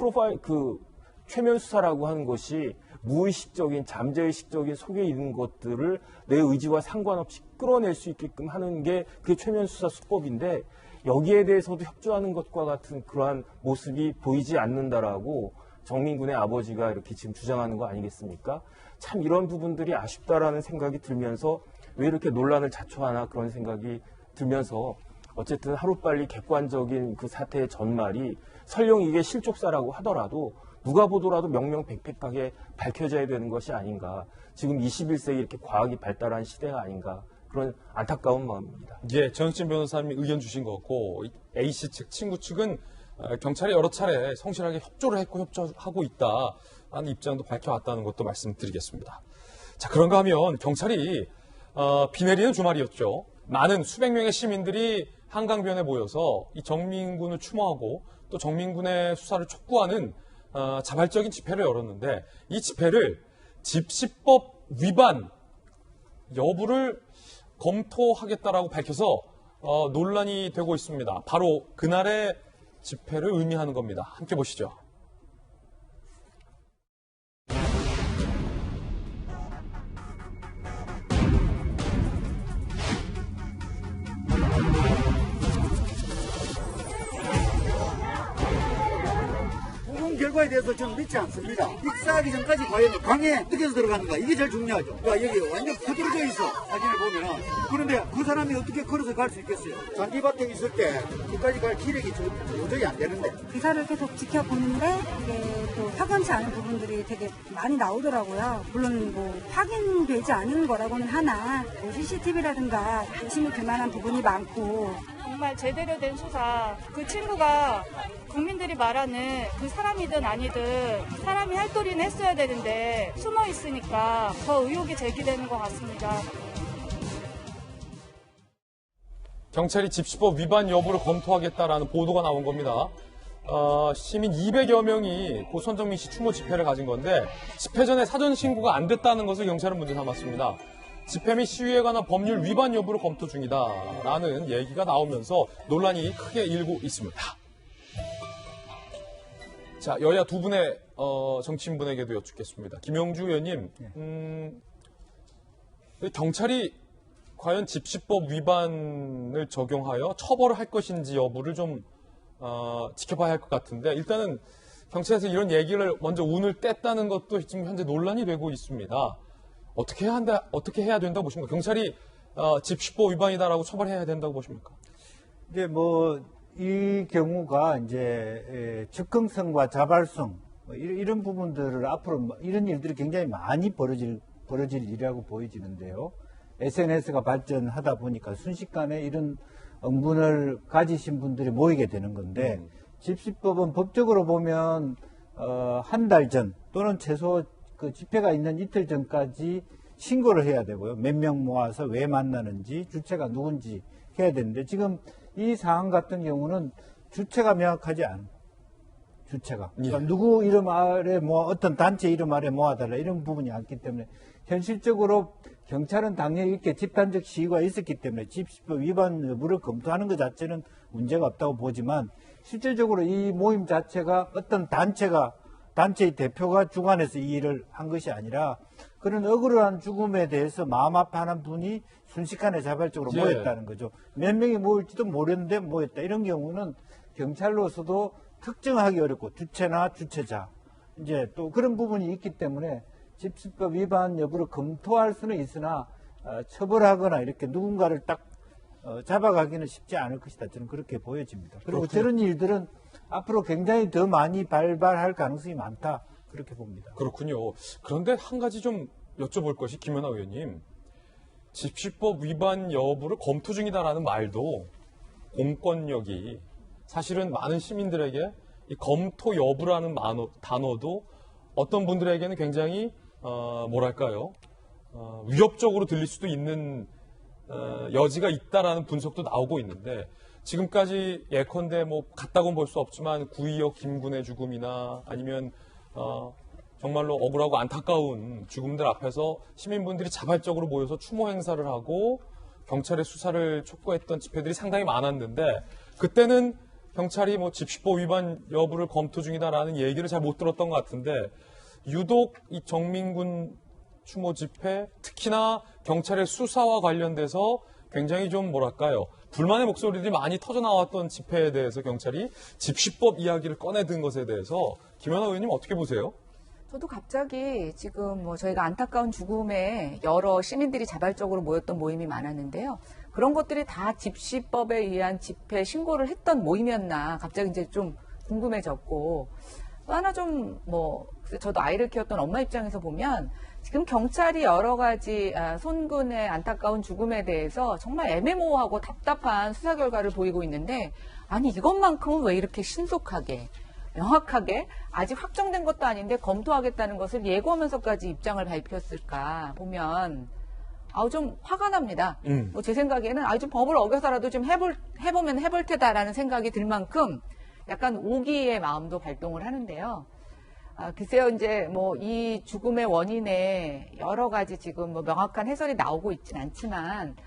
최면 수사라고 하는 것이 무의식적인 잠재의식적인 속에 있는 것들을 내 의지와 상관없이 끌어낼 수 있게끔 하는 게 그게 최면 수사 수법인데 여기에 대해서도 협조하는 것과 같은 그러한 모습이 보이지 않는다라고 정민군의 아버지가 이렇게 지금 주장하는 거 아니겠습니까? 참 이런 부분들이 아쉽다라는 생각이 들면서 왜 이렇게 논란을 자초하나 그런 생각이 들면서 어쨌든 하루빨리 객관적인 그 사태의 전말이 설령 이게 실족사라고 하더라도 누가 보더라도 명명백백하게 밝혀져야 되는 것이 아닌가. 지금 21세기 이렇게 과학이 발달한 시대가 아닌가. 그런 안타까운 마음입니다. 예, 정혁진 변호사님이 의견 주신 것 같고 A씨 측, 친구 측은 경찰이 여러 차례 성실하게 협조를 했고 협조하고 있다라는 입장도 밝혀왔다는 것도 말씀드리겠습니다. 자, 그런가 하면 경찰이 비 내리는 주말이었죠. 많은 수백 명의 시민들이 한강변에 모여서 이 정민군을 추모하고 또 정민군의 수사를 촉구하는 자발적인 집회를 열었는데 이 집회를 집시법 위반 여부를 검토하겠다라고 밝혀서 논란이 되고 있습니다. 바로 그날의 집회를 의미하는 겁니다. 함께 보시죠. 결과에 대해서 저는 믿지 않습니다. 익사하기 전까지 과연 강에 어떻게 해서 들어가는가 이게 제일 중요하죠. 그러니까 여기 완전 퍼들어져 있어 사진을 보면은. 그런데 그 사람이 어떻게 걸어서 갈 수 있겠어요? 잔디밭에 있을 때 끝까지 갈 기력이 도저히 안 되는데. 기사를 계속 지켜보는데 이게 또 확연치 않은 부분들이 되게 많이 나오더라고요. 물론 뭐 확인되지 않은 거라고는 하나 뭐 CCTV라든가 의심이 들 만한 부분이 많고 정말 제대로 된 수사, 그 친구가 국민들이 말하는 그 사람이든 아니든 사람이 할 도리는 했어야 되는데 숨어 있으니까 더 의혹이 제기되는 것 같습니다. 경찰이 집시법 위반 여부를 검토하겠다라는 보도가 나온 겁니다. 시민 200여 명이 고 손정민 씨 추모 집회를 가진 건데 집회 전에 사전 신고가 안 됐다는 것을 경찰은 문제 삼았습니다. 집회 및 시위에 관한 법률 위반 여부를 검토 중이다라는 얘기가 나오면서 논란이 크게 일고 있습니다. 자, 여야 두 분의 정치인분에게도 여쭙겠습니다. 김영주 의원님, 경찰이 과연 집시법 위반을 적용하여 처벌을 할 것인지 여부를 좀 지켜봐야 할 것 같은데 일단은 경찰에서 이런 얘기를 먼저 운을 뗐다는 것도 지금 현재 논란이 되고 있습니다. 어떻게 해야 된다고 보십니까? 경찰이 집시법 위반이다라고 처벌해야 된다고 보십니까? 이제 뭐 이 경우가 이제 접근성과 자발성 이런 부분들을 앞으로 이런 일들이 굉장히 많이 벌어질 일이라고 보여지는데요. SNS가 발전하다 보니까 순식간에 이런 응분을 가지신 분들이 모이게 되는 건데 집시법은 법적으로 보면 한 달 전 또는 최소 그 집회가 있는 이틀 전까지 신고를 해야 되고요. 몇 명 모아서 왜 만나는지 주체가 누군지 해야 되는데 지금 이 사안 같은 경우는 주체가 명확하지 않아요. 주체가. 그러니까 누구 이름 아래 어떤 단체 이름 아래 모아달라 이런 부분이 않기 때문에 현실적으로 경찰은 당연히 이렇게 집단적 시위가 있었기 때문에 집시법 위반 여부를 검토하는 것 자체는 문제가 없다고 보지만 실질적으로 이 모임 자체가 어떤 단체의 대표가 주관해서 이 일을 한 것이 아니라 그런 억울한 죽음에 대해서 마음 아파하는 분이 순식간에 자발적으로 예. 모였다는 거죠. 몇 명이 모일지도 모르는데 모였다. 이런 경우는 경찰로서도 특정하기 어렵고 주체나 주체자 이제 또 그런 부분이 있기 때문에 집시법 위반 여부를 검토할 수는 있으나 처벌하거나 이렇게 누군가를 딱 잡아가기는 쉽지 않을 것이다. 저는 그렇게 보여집니다. 그리고 그렇군요. 저런 일들은 앞으로 굉장히 더 많이 발발할 가능성이 많다. 그렇게 봅니다. 그렇군요. 그런데 한 가지 좀 여쭤볼 것이 김연아 의원님. 집시법 위반 여부를 검토 중이다라는 말도 공권력이 사실은 많은 시민들에게 이 검토 여부라는 단어도 어떤 분들에게는 굉장히 뭐랄까요? 위협적으로 들릴 수도 있는 여지가 있다라는 분석도 나오고 있는데 지금까지 예컨대 뭐 같다고는 볼 수 없지만 구이역 김군의 죽음이나 아니면 정말로 억울하고 안타까운 죽음들 앞에서 시민분들이 자발적으로 모여서 추모 행사를 하고 경찰의 수사를 촉구했던 집회들이 상당히 많았는데 그때는 경찰이 뭐 집시법 위반 여부를 검토 중이다라는 얘기를 잘 못 들었던 것 같은데 유독 이 정민군 추모 집회 특히나 경찰의 수사와 관련돼서 굉장히 좀 뭐랄까요 불만의 목소리들이 많이 터져 나왔던 집회에 대해서 경찰이 집시법 이야기를 꺼내든 것에 대해서 김연아 의원님 어떻게 보세요? 저도 갑자기 지금 뭐 저희가 안타까운 죽음에 여러 시민들이 자발적으로 모였던 모임이 많았는데요. 그런 것들이 다 집시법에 의한 집회 신고를 했던 모임이었나 갑자기 이제 좀 궁금해졌고 또 하나 좀 뭐 저도 아이를 키웠던 엄마 입장에서 보면 지금 경찰이 여러 가지 손군의 안타까운 죽음에 대해서 정말 애매모호하고 답답한 수사 결과를 보이고 있는데 아니 이것만큼은 왜 이렇게 신속하게 명확하게 아직 확정된 것도 아닌데 검토하겠다는 것을 예고하면서까지 입장을 밝혔을까 보면 좀 화가 납니다. 뭐 제 생각에는 좀 법을 어겨서라도 좀 해보면 해볼 테다라는 생각이 들 만큼 약간 오기의 마음도 발동을 하는데요. 글쎄요, 이제 뭐 이 죽음의 원인에 여러 가지 지금 뭐 명확한 해설이 나오고 있진 않지만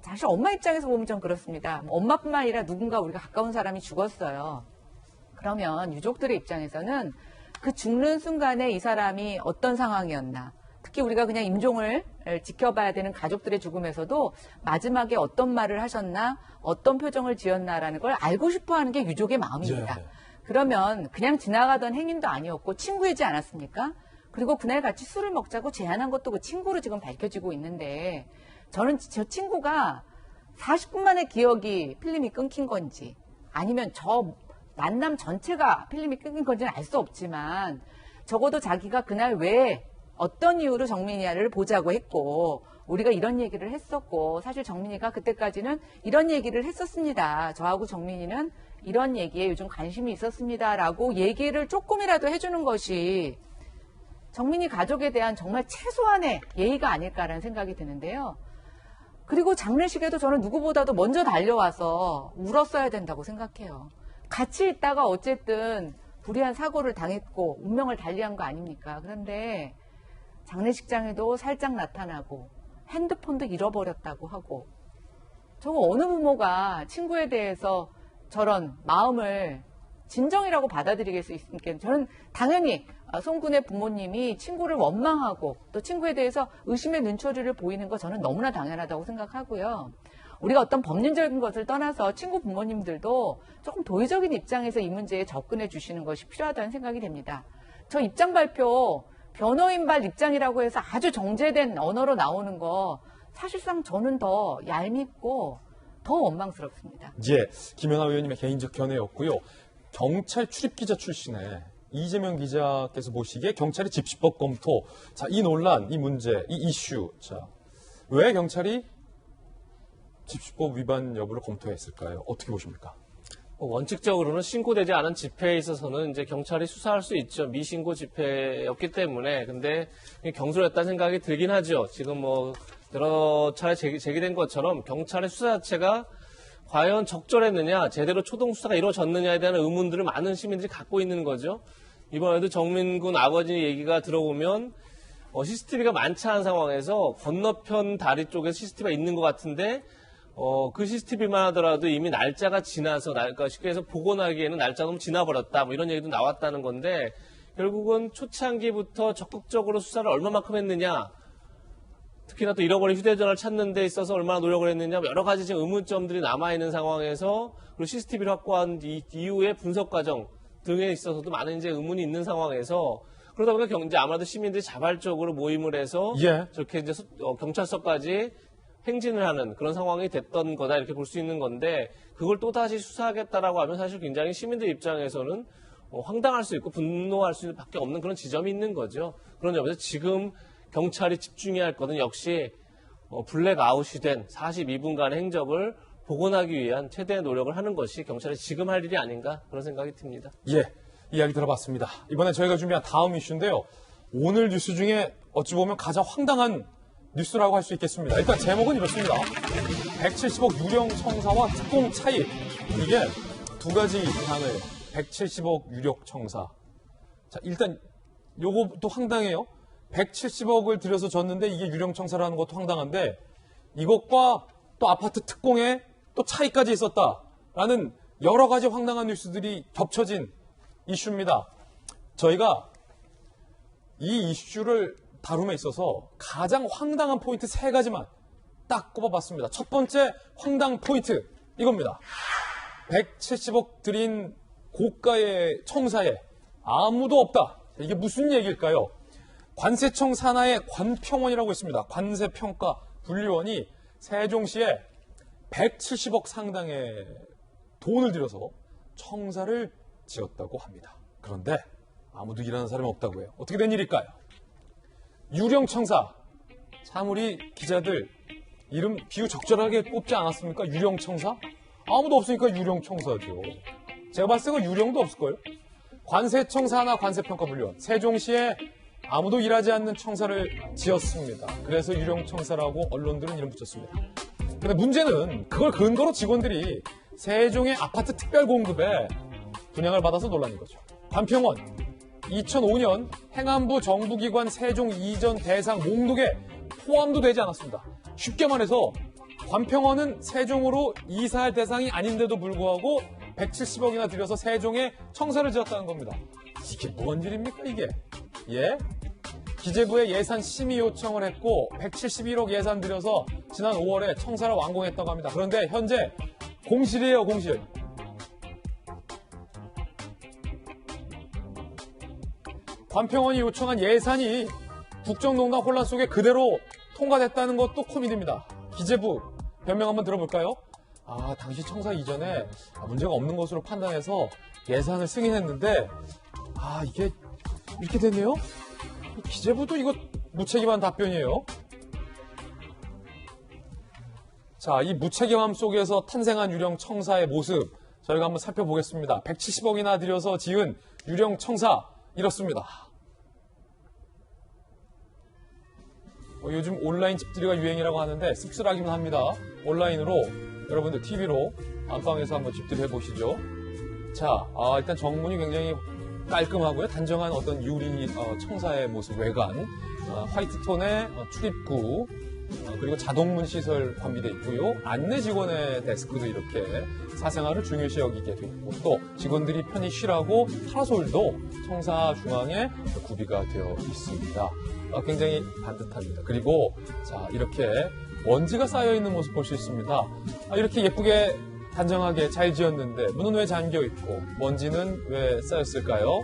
사실 엄마 입장에서 보면 좀 그렇습니다. 엄마뿐만 아니라 누군가 우리가 가까운 사람이 죽었어요. 그러면 유족들의 입장에서는 그 죽는 순간에 이 사람이 어떤 상황이었나 특히 우리가 그냥 임종을 지켜봐야 되는 가족들의 죽음에서도 마지막에 어떤 말을 하셨나 어떤 표정을 지었나라는 걸 알고 싶어하는 게 유족의 마음입니다. 네. 그러면 그냥 지나가던 행인도 아니었고 친구이지 않았습니까? 그리고 그날 같이 술을 먹자고 제안한 것도 그 친구로 지금 밝혀지고 있는데 저는 저 친구가 40분 만에 기억이 필름이 끊긴 건지 아니면 저 만남 전체가 필름이 끊긴 건지는 알 수 없지만 적어도 자기가 그날 왜 어떤 이유로 정민이를 보자고 했고 우리가 이런 얘기를 했었고 사실 정민이가 그때까지는 이런 얘기를 했었습니다. 저하고 정민이는 이런 얘기에 요즘 관심이 있었습니다라고 얘기를 조금이라도 해주는 것이 정민이 가족에 대한 정말 최소한의 예의가 아닐까라는 생각이 드는데요. 그리고 장례식에도 저는 누구보다도 먼저 달려와서 울었어야 된다고 생각해요. 같이 있다가 어쨌든 불의한 사고를 당했고 운명을 달리한 거 아닙니까? 그런데 장례식장에도 살짝 나타나고 핸드폰도 잃어버렸다고 하고 저거 어느 부모가 친구에 대해서 저런 마음을 진정이라고 받아들이게 수 있습니까? 저는 당연히 송군의 부모님이 친구를 원망하고 또 친구에 대해서 의심의 눈초리를 보이는 거 저는 너무나 당연하다고 생각하고요. 우리가 어떤 법률적인 것을 떠나서 친구 부모님들도 조금 도의적인 입장에서 이 문제에 접근해 주시는 것이 필요하다는 생각이 됩니다. 저 입장 발표 변호인발 입장이라고 해서 아주 정제된 언어로 나오는 거 사실상 저는 더 얄밉고 더 원망스럽습니다. 예, 김연아 의원님의 개인적 견해였고요. 경찰 출입기자 출신의 이재명 기자께서 보시기에 경찰의 집시법 검토, 자, 이 논란, 이 문제, 이 이슈, 자, 왜 경찰이 집시법 위반 여부를 검토했을까요? 어떻게 보십니까? 원칙적으로는 신고되지 않은 집회에 있어서는 이제 경찰이 수사할 수 있죠. 미신고 집회였기 때문에. 근데 경솔했다는 생각이 들긴 하죠. 지금 뭐 여러 차례 제기된 것처럼 경찰의 수사 자체가 과연 적절했느냐, 제대로 초동 수사가 이루어졌느냐에 대한 의문들을 많은 시민들이 갖고 있는 거죠. 이번에도 정민군 아버지 얘기가 들어보면 CCTV가 많지 않은 상황에서 건너편 다리 쪽에 CCTV가 있는 것 같은데 그 CCTV만 하더라도 이미 날짜가 지나서 그러니까 쉽게 해서 복원하기에는 날짜가 너무 지나버렸다 뭐 이런 얘기도 나왔다는 건데 결국은 초창기부터 적극적으로 수사를 얼마만큼 했느냐 특히나 또 잃어버린 휴대전화를 찾는 데 있어서 얼마나 노력을 했느냐 여러 가지 지금 의문점들이 남아있는 상황에서 그리고 CCTV를 확보한 이후의 분석 과정 등에 있어서도 많은 이제 의문이 있는 상황에서 그러다 보니까 이제 아무래도 시민들이 자발적으로 모임을 해서 예. 저렇게 이제 경찰서까지 행진을 하는 그런 상황이 됐던 거다 이렇게 볼 수 있는 건데 그걸 또다시 수사하겠다라고 하면 사실 굉장히 시민들 입장에서는 황당할 수 있고 분노할 수밖에 없는 그런 지점이 있는 거죠. 그런 점에서 지금 경찰이 집중해야 할 것은 역시 블랙아웃이 된 42분간의 행적을 복원하기 위한 최대의 노력을 하는 것이 경찰이 지금 할 일이 아닌가 그런 생각이 듭니다. 예, 이야기 들어봤습니다. 이번에 저희가 준비한 다음 이슈인데요. 오늘 뉴스 중에 어찌 보면 가장 황당한 뉴스라고 할 수 있겠습니다. 일단 제목은 이렇습니다. 170억 유령 청사와 특공 차이. 이게 두 가지 단어예요. 170억 유력 청사. 자, 일단 요것도 황당해요. 170억을 들여서 줬는데 이게 유령 청사라는 것도 황당한데 이것과 또 아파트 특공에 또 차이까지 있었다라는 여러 가지 황당한 뉴스들이 겹쳐진 이슈입니다. 저희가 이 이슈를 다룸에 있어서 가장 황당한 포인트 3가지만 딱 꼽아봤습니다. 첫 번째 황당 포인트 이겁니다. 170억 들인 고가의 청사에 아무도 없다. 이게 무슨 얘기일까요? 관세청 산하의 관평원이라고 있습니다. 관세평가 분류원이 세종시에 170억 상당의 돈을 들여서 청사를 지었다고 합니다. 그런데 아무도 일하는 사람이 없다고 해요. 어떻게 된 일일까요? 유령청사. 참 우리 기자들 이름 비유 적절하게 뽑지 않았습니까? 유령청사? 아무도 없으니까 유령청사죠. 제가 봤을 때 유령도 없을걸요? 관세청 산하 관세평가 분류원. 세종시에 아무도 일하지 않는 청사를 지었습니다. 그래서 유령청사라고 언론들은 이름 붙였습니다. 근데 문제는 그걸 근거로 직원들이 세종의 아파트 특별공급에 분양을 받아서 논란인 거죠. 관평원 2005년 행안부 정부기관 세종 이전 대상 목록에 포함도 되지 않았습니다. 쉽게 말해서 관평원은 세종으로 이사할 대상이 아닌데도 불구하고 170억이나 들여서 세종에 청사를 지었다는 겁니다. 이게 뭔 일입니까 이게? 예? 기재부에 예산 심의 요청을 했고 171억 예산 들여서 지난 5월에 청사를 완공했다고 합니다. 그런데 현재 공실이에요, 공실. 관평원이 요청한 예산이 국정농단 혼란 속에 그대로 통과됐다는 것도 코미디입니다. 기재부 변명 한번 들어볼까요? 당시 청사 이전에 문제가 없는 것으로 판단해서 예산을 승인했는데 이게 이렇게 됐네요? 기재부도 이거 무책임한 답변이에요. 자, 이 무책임함 속에서 탄생한 유령 청사의 모습 저희가 한번 살펴보겠습니다. 170억이나 들여서 지은 유령 청사 이렇습니다. 요즘 온라인 집들이가 유행이라고 하는데 씁쓸하기만 합니다. 온라인으로 여러분들 TV로 안방에서 한번 집들이 해보시죠. 자, 일단 정문이 굉장히 깔끔하고요. 단정한 어떤 유리 청사의 모습 외관, 화이트 톤의 출입구, 그리고 자동문 시설 완비되어 있고요. 안내 직원의 데스크도 이렇게 사생활을 중요시 여기게 되어 있고 또 직원들이 편히 쉬라고 파라솔도 청사 중앙에 구비가 되어 있습니다. 굉장히 반듯합니다. 그리고 자 이렇게 먼지가 쌓여있는 모습 볼 수 있습니다. 이렇게 예쁘게 단정하게 잘 지었는데 문은 왜 잠겨 있고 먼지는 왜 쌓였을까요?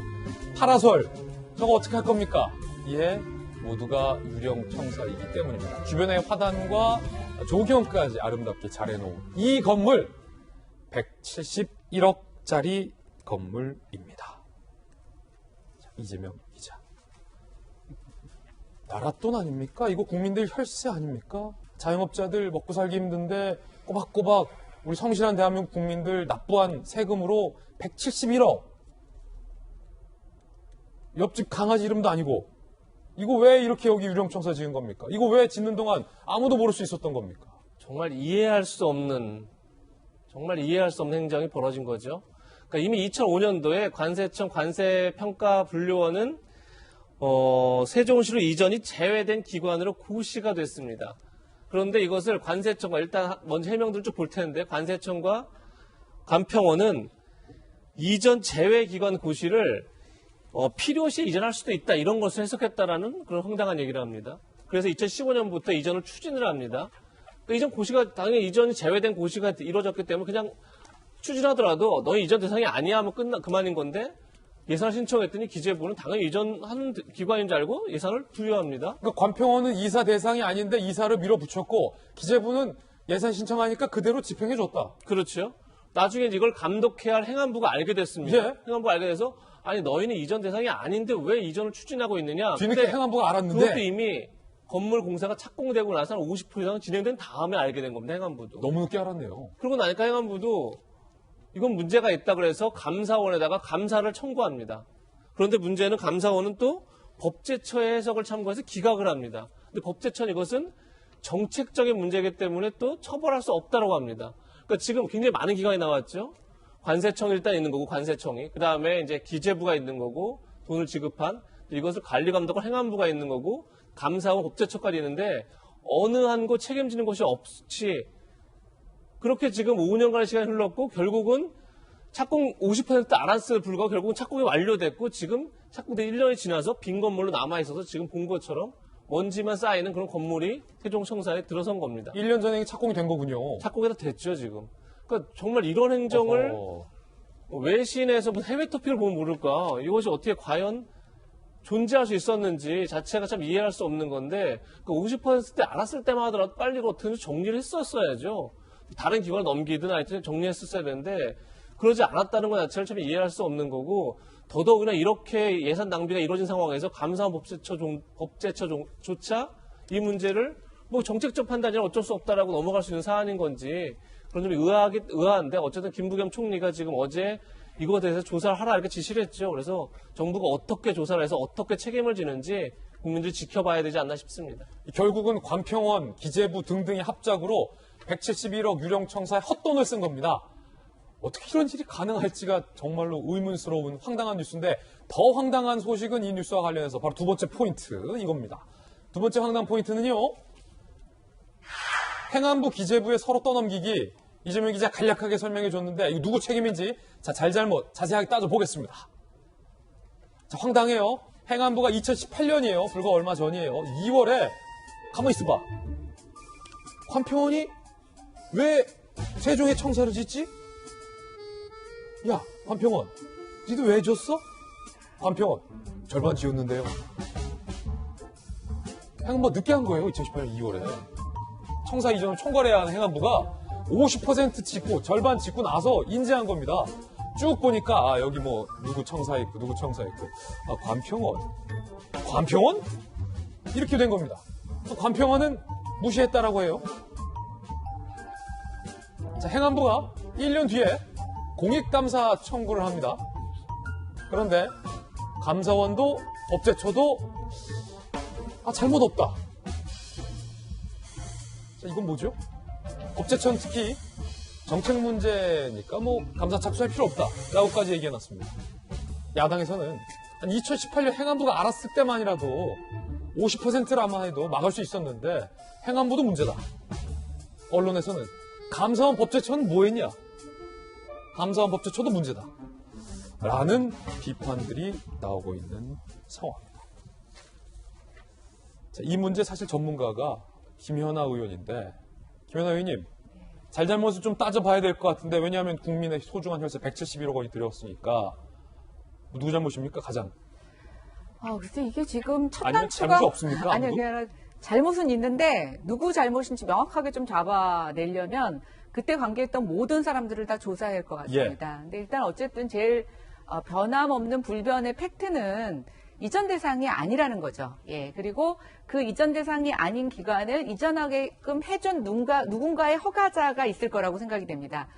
파라솔 저거 어떻게 할 겁니까? 예, 모두가 유령 청사이기 때문입니다. 주변의 화단과 조경까지 아름답게 잘 해놓은 이 건물 171억짜리 건물입니다. 자, 이재명 기자. 나라 돈 아닙니까? 이거 국민들 혈세 아닙니까? 자영업자들 먹고 살기 힘든데 꼬박꼬박 우리 성실한 대한민국 국민들 납부한 세금으로 171억. 옆집 강아지 이름도 아니고 이거 왜 이렇게 여기 유령청사 지은 겁니까? 이거 왜 짓는 동안 아무도 모를 수 있었던 겁니까? 정말 이해할 수 없는 행정이 벌어진 거죠. 그러니까 이미 2005년도에 관세청 관세평가분류원은 세종시로 이전이 제외된 기관으로 고시가 됐습니다. 그런데 이것을 관세청과 일단 먼저 해명들을 쭉 볼 텐데 관세청과 관평원은 이전 제외 기관 고시를 필요시 이전할 수도 있다 이런 것을 해석했다라는 그런 황당한 얘기를 합니다. 그래서 2015년부터 이전을 추진을 합니다. 그러니까 이전 고시가 당연히 이전이 제외된 고시가 이루어졌기 때문에 그냥 추진하더라도 너희 이전 대상이 아니야 하면 그만인 건데 예산을 신청했더니 기재부는 당연히 이전하는 기관인 줄 알고 예산을 부여합니다. 그러니까 관평원은 이사 대상이 아닌데 이사를 밀어붙였고 기재부는 예산 신청하니까 그대로 집행해줬다. 그렇죠. 나중에 이걸 감독해야 할 행안부가 알게 됐습니다. 예. 행안부가 알게 돼서 아니 너희는 이전 대상이 아닌데 왜 이전을 추진하고 있느냐. 뒤늦게 행안부가 알았는데 그것도 이미 건물 공사가 착공되고 나서 한 50% 이상은 진행된 다음에 알게 된 겁니다. 행안부도. 너무 늦게 알았네요. 그러고 나니까 행안부도 이건 문제가 있다 그래서 감사원에다가 감사를 청구합니다. 그런데 문제는 감사원은 또 법제처의 해석을 참고해서 기각을 합니다. 근데 법제처는 이것은 정책적인 문제이기 때문에 또 처벌할 수 없다고 합니다. 그러니까 지금 굉장히 많은 기관이 나왔죠. 관세청이 일단 있는 거고 관세청이 그 다음에 이제 기재부가 있는 거고 돈을 지급한 이것을 관리 감독할 행안부가 있는 거고 감사원 법제처까지 있는데 어느 한 곳 책임지는 곳이 없이 그렇게 지금 5년간의 시간이 흘렀고 결국은 착공 50% 알았음에도 불구하고 결국은 착공이 완료됐고 지금 착공된 1년이 지나서 빈 건물로 남아있어서 지금 본 것처럼 먼지만 쌓이는 그런 건물이 세종청사에 들어선 겁니다. 1년 전에 착공이 된 거군요. 착공이 다 됐죠 지금. 그러니까 정말 이런 행정을 외신에서 무슨 해외 토픽을 보면 모를까. 이것이 어떻게 과연 존재할 수 있었는지 자체가 참 이해할 수 없는 건데 그 50% 알았을 때만 하더라도 빨리 어떻게 정리를 했었어야죠. 다른 기관을 넘기든 하여튼 정리했었어야 되는데 그러지 않았다는 것 자체를 참 이해할 수 없는 거고 더더욱이나 이렇게 예산 낭비가 이루어진 상황에서 감사원 법제처조차 이 문제를 뭐 정책적 판단이라 어쩔 수 없다라고 넘어갈 수 있는 사안인 건지 그런 점이 의아한데 어쨌든 김부겸 총리가 지금 어제 이거에 대해서 조사를 하라 이렇게 지시를 했죠. 그래서 정부가 어떻게 조사를 해서 어떻게 책임을 지는지 국민들이 지켜봐야 되지 않나 싶습니다. 결국은 관평원, 기재부 등등의 합작으로 171억 유령청사에 헛돈을 쓴 겁니다. 어떻게 이런 일이 가능할지가 정말로 의문스러운 황당한 뉴스인데 더 황당한 소식은 이 뉴스와 관련해서 바로 두 번째 포인트 이겁니다. 두 번째 황당 포인트는요. 행안부 기재부에 서로 떠넘기기 이재명 기자 간략하게 설명해 줬는데 이거 누구 책임인지 자 잘잘못 자세하게 따져보겠습니다. 자 황당해요. 행안부가 2018년이에요. 불과 얼마 전이에요. 2월에 가만히 있어봐. 관평원이 왜 세종에 청사를 짓지? 야 관평원 니도 왜 줬어? 관평원 절반 지었는데요. 행안부가 늦게 한 거예요. 2018년 2월에. 청사 이전을 총괄해야 하는 행안부가 50% 짓고 절반 짓고 나서 인지한 겁니다. 쭉 보니까 여기 뭐 누구 청사 있고 누구 청사 있고 관평원? 이렇게 된 겁니다. 또 관평원은 무시했다라고 해요. 자, 행안부가 1년 뒤에 공익감사 청구를 합니다. 그런데 감사원도 법제처도 잘못 없다. 자, 이건 뭐죠? 법제처는 특히 정책 문제니까 뭐 감사 착수할 필요 없다 라고까지 얘기해놨습니다. 야당에서는 한 2018년 행안부가 알았을 때만이라도 50%라만 해도 막을 수 있었는데 행안부도 문제다. 언론에서는 감사원 법제처는 뭐 했냐? 감사원 법제처도 문제다. 라는 비판들이 나오고 있는 상황입니다. 자, 이 문제 사실 전문가가 김현아 의원인데 김현아 의원님 잘잘못을 좀 따져봐야 될 것 같은데 왜냐하면 국민의 소중한 혈세 171억 원이 들어왔으니까 누구 잘못입니까 가장? 글쎄 이게 지금 첫 아니면 단추가 잘못이 없습니까? 아니요 그게 아니라 잘못은 있는데 누구 잘못인지 명확하게 좀 잡아내려면 그때 관계했던 모든 사람들을 다 조사해야 할 것 같습니다. 근데 일단 어쨌든 제일 변함없는 불변의 팩트는 이전 대상이 아니라는 거죠. 예. 그리고 그 이전 대상이 아닌 기관을 이전하게끔 해준 누군가의 허가자가 있을 거라고 생각이 됩니다.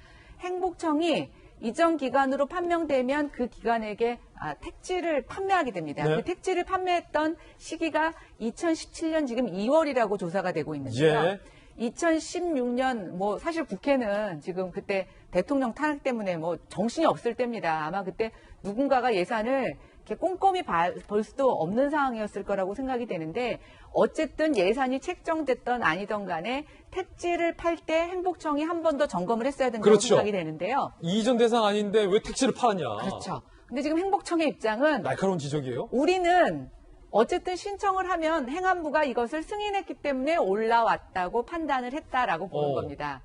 행복청이 이전 기관으로 판명되면 그 기관에게 택지를 판매하게 됩니다. 네. 그 택지를 판매했던 시기가 2017년 지금 2월이라고 조사가 되고 있는데요. 예. 2016년 뭐 사실 국회는 지금 그때 대통령 탄핵 때문에 뭐 정신이 없을 때입니다. 아마 그때 누군가가 예산을 이렇게 꼼꼼히 볼 수도 없는 상황이었을 거라고 생각이 되는데 어쨌든 예산이 책정됐던 아니던 간에 택지를 팔 때 행복청이 한 번 더 점검을 했어야 된다고 그렇죠. 생각이 되는데요. 이전 대상 아닌데 왜 택지를 팔았냐. 그렇죠. 근데 지금 행복청의 입장은 날카로운 지적이에요. 우리는 어쨌든 신청을 하면 행안부가 이것을 승인했기 때문에 올라왔다고 판단을 했다라고 보는 겁니다.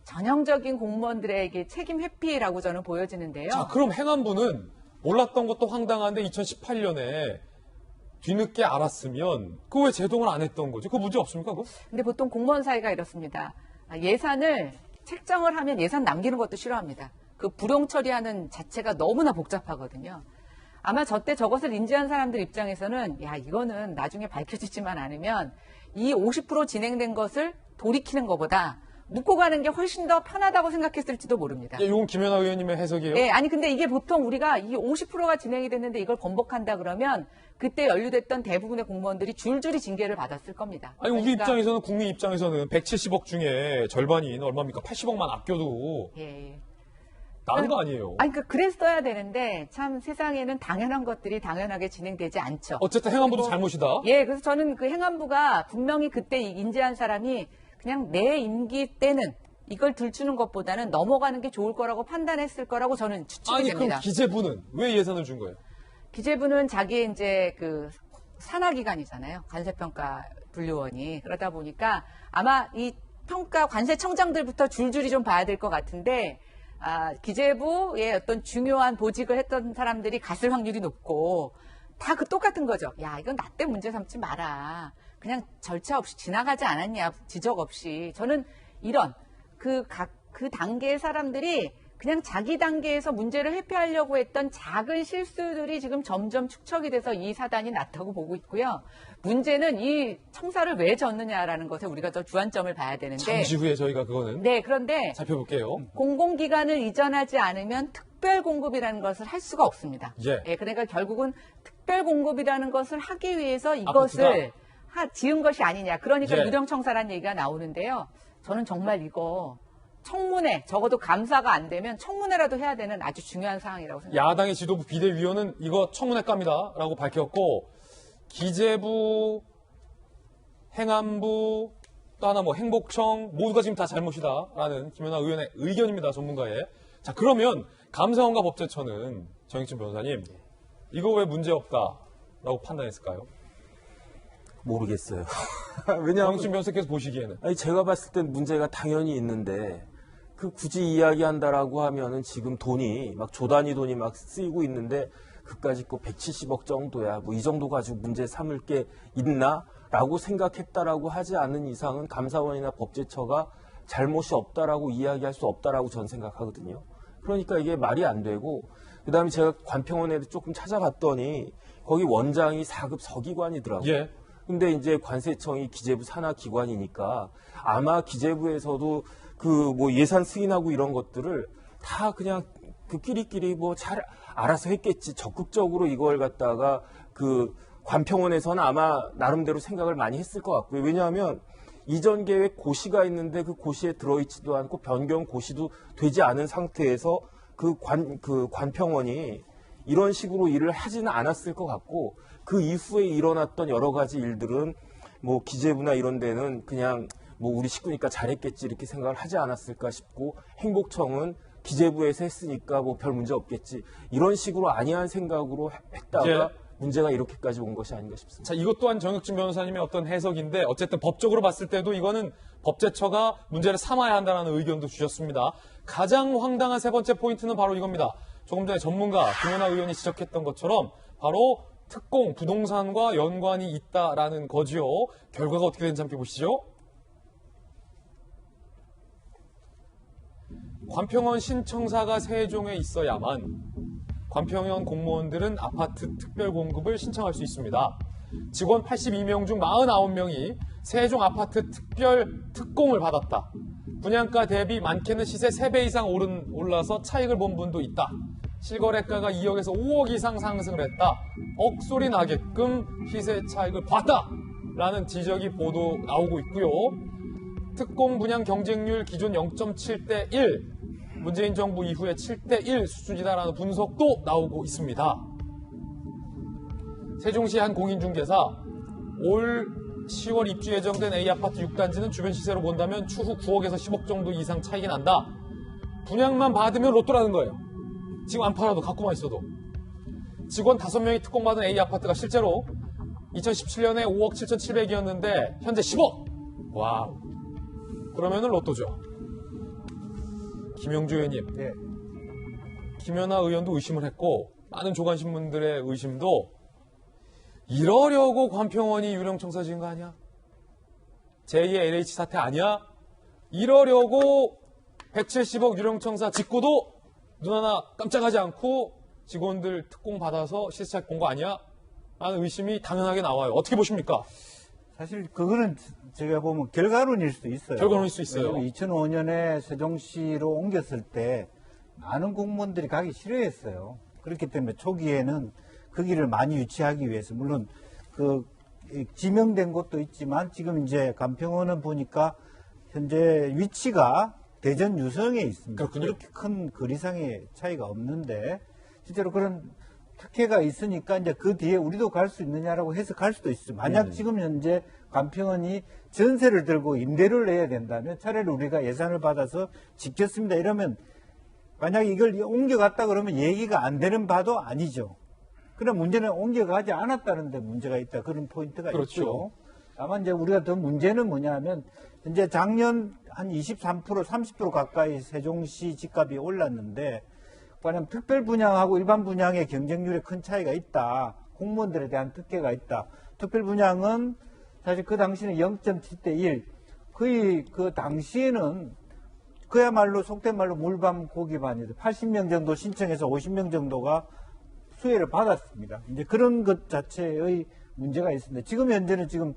전형적인 공무원들에게 책임 회피라고 저는 보여지는데요. 자, 그럼 행안부는 몰랐던 것도 황당한데 2018년에 뒤늦게 알았으면 그거 왜 제동을 안 했던 거죠? 그거 문제 없습니까? 그거? 근데 보통 공무원 사이가 이렇습니다. 예산을 책정을 하면 예산 남기는 것도 싫어합니다. 그 불용 처리하는 자체가 너무나 복잡하거든요. 아마 저때 저것을 인지한 사람들 입장에서는 야 이거는 나중에 밝혀지지만 않으면 이 50% 진행된 것을 돌이키는 것보다 묻고 가는 게 훨씬 더 편하다고 생각했을지도 모릅니다. 예, 이건 김연아 의원님의 해석이에요? 네, 아니 근데 이게 보통 우리가 이 50%가 진행이 됐는데 이걸 번복한다 그러면 그때 연루됐던 대부분의 공무원들이 줄줄이 징계를 받았을 겁니다. 아니 우리 입장에서는 국민 입장에서는 170억 중에 절반인 얼마입니까? 80억만 아껴도 예. 나은 거 아니에요? 아니 그랬어야 되는데 참 세상에는 당연한 것들이 당연하게 진행되지 않죠. 어쨌든 행안부도 잘못이다. 예, 그래서 저는 그 행안부가 분명히 그때 인지한 사람이 그냥 내 임기 때는 이걸 들추는 것보다는 넘어가는 게 좋을 거라고 판단했을 거라고 저는 추측이 아니 됩니다. 그럼 기재부는 왜 예산을 준 거예요? 기재부는 자기의 이제 그 산하기관이잖아요. 관세평가 분류원이. 그러다 보니까 아마 이 평가 관세청장들부터 줄줄이 좀 봐야 될 것 같은데 기재부의 어떤 중요한 보직을 했던 사람들이 갔을 확률이 높고 다 그 똑같은 거죠. 야, 이건 나 때 문제 삼지 마라. 그냥 절차 없이 지나가지 않았냐, 지적 없이. 저는 이런 그 단계의 사람들이 그냥 자기 단계에서 문제를 회피하려고 했던 작은 실수들이 지금 점점 축적이 돼서 이 사단이 났다고 보고 있고요. 문제는 이 청사를 왜 졌느냐라는 것에 우리가 더 주안점을 봐야 되는데. 잠시 후에 저희가 그거는 네, 그런데 살펴볼게요. 공공기관을 이전하지 않으면 특별공급이라는 것을 할 수가 없습니다. 예. 그러니까 결국은 특별공급이라는 것을 하기 위해서 이것을 지은 것이 아니냐. 그러니까 예. 유령청사라는 얘기가 나오는데요. 저는 정말 이거 청문회, 적어도 감사가 안 되면 청문회라도 해야 되는 아주 중요한 상황이라고 생각합니다. 야당의 지도부 비대위원은 이거 청문회 갑니다 라고 밝혔고 기재부, 행안부, 또 하나 뭐 행복청 모두가 지금 다 잘못이다라는 김연아 의원의 의견입니다. 전문가의. 자, 그러면 감사원과 법제처는 정익진 변호사님 이거 왜 문제 없다라고 판단했을까요? 모르겠어요. 왜냐하면 정익진 변호사께서 보시기에는 아니 제가 봤을 땐 문제가 당연히 있는데 그 굳이 이야기한다라고 하면은 지금 돈이 막 조단위 돈이 막 쓰이고 있는데 그까짓 거 170억 정도야. 뭐 이 정도 가지고 문제 삼을 게 있나라고 생각했다라고 하지 않는 이상은 감사원이나 법제처가 잘못이 없다라고 이야기할 수 없다라고 저는 생각하거든요. 그러니까 이게 말이 안 되고 그다음에 제가 관평원에도 조금 찾아봤더니 거기 원장이 4급 서기관이더라고요. 예. 근데 이제 관세청이 기재부 산하 기관이니까 아마 기재부에서도 그 뭐 예산 승인하고 이런 것들을 다 그냥 그 끼리끼리 뭐 잘 알아서 했겠지. 적극적으로 이걸 갖다가 그 관평원에서는 아마 나름대로 생각을 많이 했을 것 같고요. 왜냐하면 이전 계획 고시가 있는데 그 고시에 들어있지도 않고 변경 고시도 되지 않은 상태에서 그 관평원이 이런 식으로 일을 하지는 않았을 것 같고 그 이후에 일어났던 여러 가지 일들은 뭐 기재부나 이런 데는 그냥 뭐 우리 식구니까 잘했겠지 이렇게 생각을 하지 않았을까 싶고 행복청은 기재부에서 했으니까 뭐 별 문제 없겠지 이런 식으로 안이한 생각으로 했다가 예. 문제가 이렇게까지 온 것이 아닌가 싶습니다. 자, 이것 또한 정익진 변호사님의 어떤 해석인데 어쨌든 법적으로 봤을 때도 이거는 법제처가 문제를 삼아야 한다는 의견도 주셨습니다. 가장 황당한 세 번째 포인트는 바로 이겁니다. 조금 전에 전문가 김연아 의원이 지적했던 것처럼 바로 특공, 부동산과 연관이 있다라는 거지요. 결과가 어떻게 되는지 함께 보시죠. 관평원 신청사가 세종에 있어야만 관평원 공무원들은 아파트 특별공급을 신청할 수 있습니다. 직원 82명 중 49명이 세종 아파트 특공을 받았다. 분양가 대비 많게는 시세 3배 이상 올라서 차익을 본 분도 있다. 실거래가가 2억에서 5억 이상 상승을 했다. 억소리 나게끔 시세 차익을 봤다. 라는 지적이 보도 나오고 있고요. 특공 분양 경쟁률 기존 0.7대 1, 문재인 정부 이후에 7대 1 수준이다라는 분석도 나오고 있습니다. 세종시 한 공인중개사 올 10월 입주 예정된 A아파트 6단지는 주변 시세로 본다면 추후 9억에서 10억 정도 이상 차이가 난다. 분양만 받으면 로또라는 거예요. 지금 안 팔아도 갖고만 있어도. 직원 5명이 특공받은 A아파트가 실제로 2017년에 5억 7,700이었는데 현재 10억! 와우. 그러면은 로또죠. 김영주 의원님. 네. 김연아 의원도 의심을 했고 많은 조간신문들의 의심도 이러려고 관평원이 유령청사 지은 거 아니야? 제2의 LH 사태 아니야? 이러려고 170억 유령청사 짓고도 눈 하나 깜짝하지 않고 직원들 특공 받아서 시세차익 본 거 아니야? 하는 의심이 당연하게 나와요. 어떻게 보십니까? 사실 그거는 제가 보면 결과론일 수도 있어요. 결과론일 수 있어요. 2005년에 세종시로 옮겼을 때 많은 공무원들이 가기 싫어했어요. 그렇기 때문에 초기에는 그 길을 많이 유치하기 위해서 물론 그 지명된 곳도 있지만 지금 이제 간평원은 보니까 현재 위치가 대전 유성에 있습니다. 그렇군요. 그렇게 큰 거리상의 차이가 없는데 실제로 그런 특혜가 있으니까 이제 그 뒤에 우리도 갈 수 있느냐라고 해석할 수도 있어요. 만약 지금 현재 간평원이 전세를 들고 임대료를 내야 된다면 차라리 우리가 예산을 받아서 짓겠습니다. 이러면 만약에 이걸 옮겨갔다 그러면 얘기가 안 되는 바도 아니죠. 그럼 문제는 옮겨가지 않았다는 데 문제가 있다. 그런 포인트가 그렇죠. 있고요. 다만 이제 우리가 더 문제는 뭐냐면 이제 작년 한 23%, 30% 가까이 세종시 집값이 올랐는데 과연 특별 분양하고 일반 분양의 경쟁률에 큰 차이가 있다. 공무원들에 대한 특혜가 있다. 특별 분양은 사실 그 당시는 0.7대 1. 거의 그 당시에는 그야말로 속된 말로 물반 고기반이죠. 80명 정도 신청해서 50명 정도가 수혜를 받았습니다. 이제 그런 것 자체의 문제가 있습니다. 지금 현재는 지금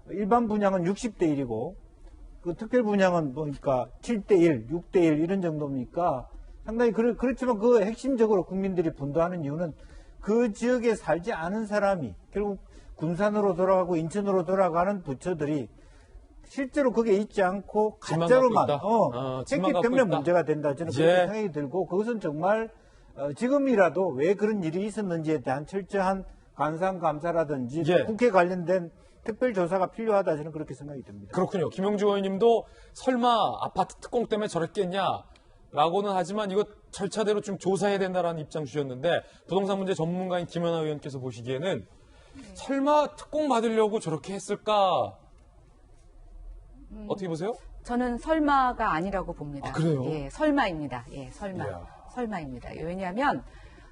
일반 분양은 60대 1이고 그 특별 분양은 보니까 7대 1, 6대 1 이런 정도니까 상당히 그렇지만 그 핵심적으로 국민들이 분노하는 이유는 그 지역에 살지 않은 사람이 결국 군산으로 돌아가고 인천으로 돌아가는 부처들이 실제로 그게 있지 않고 가짜로만 했기 때문에 문제가 된다. 저는 그렇게 생각이 들고 그것은 정말 지금이라도 왜 그런 일이 있었는지에 대한 철저한 관상감사라든지 국회 관련된 특별조사가 필요하다. 저는 그렇게 생각이 듭니다. 그렇군요. 김영주 의원님도 설마 아파트 특공 때문에 저랬겠냐라고는 하지만 이거 절차대로 좀 조사해야 된다라는 입장 주셨는데 부동산 문제 전문가인 김연아 의원께서 보시기에는 설마 특공 받으려고 저렇게 했을까? 어떻게 보세요? 저는 설마가 아니라고 봅니다. 아, 그래요? 예, 설마입니다. 예, 설마입니다. 왜냐하면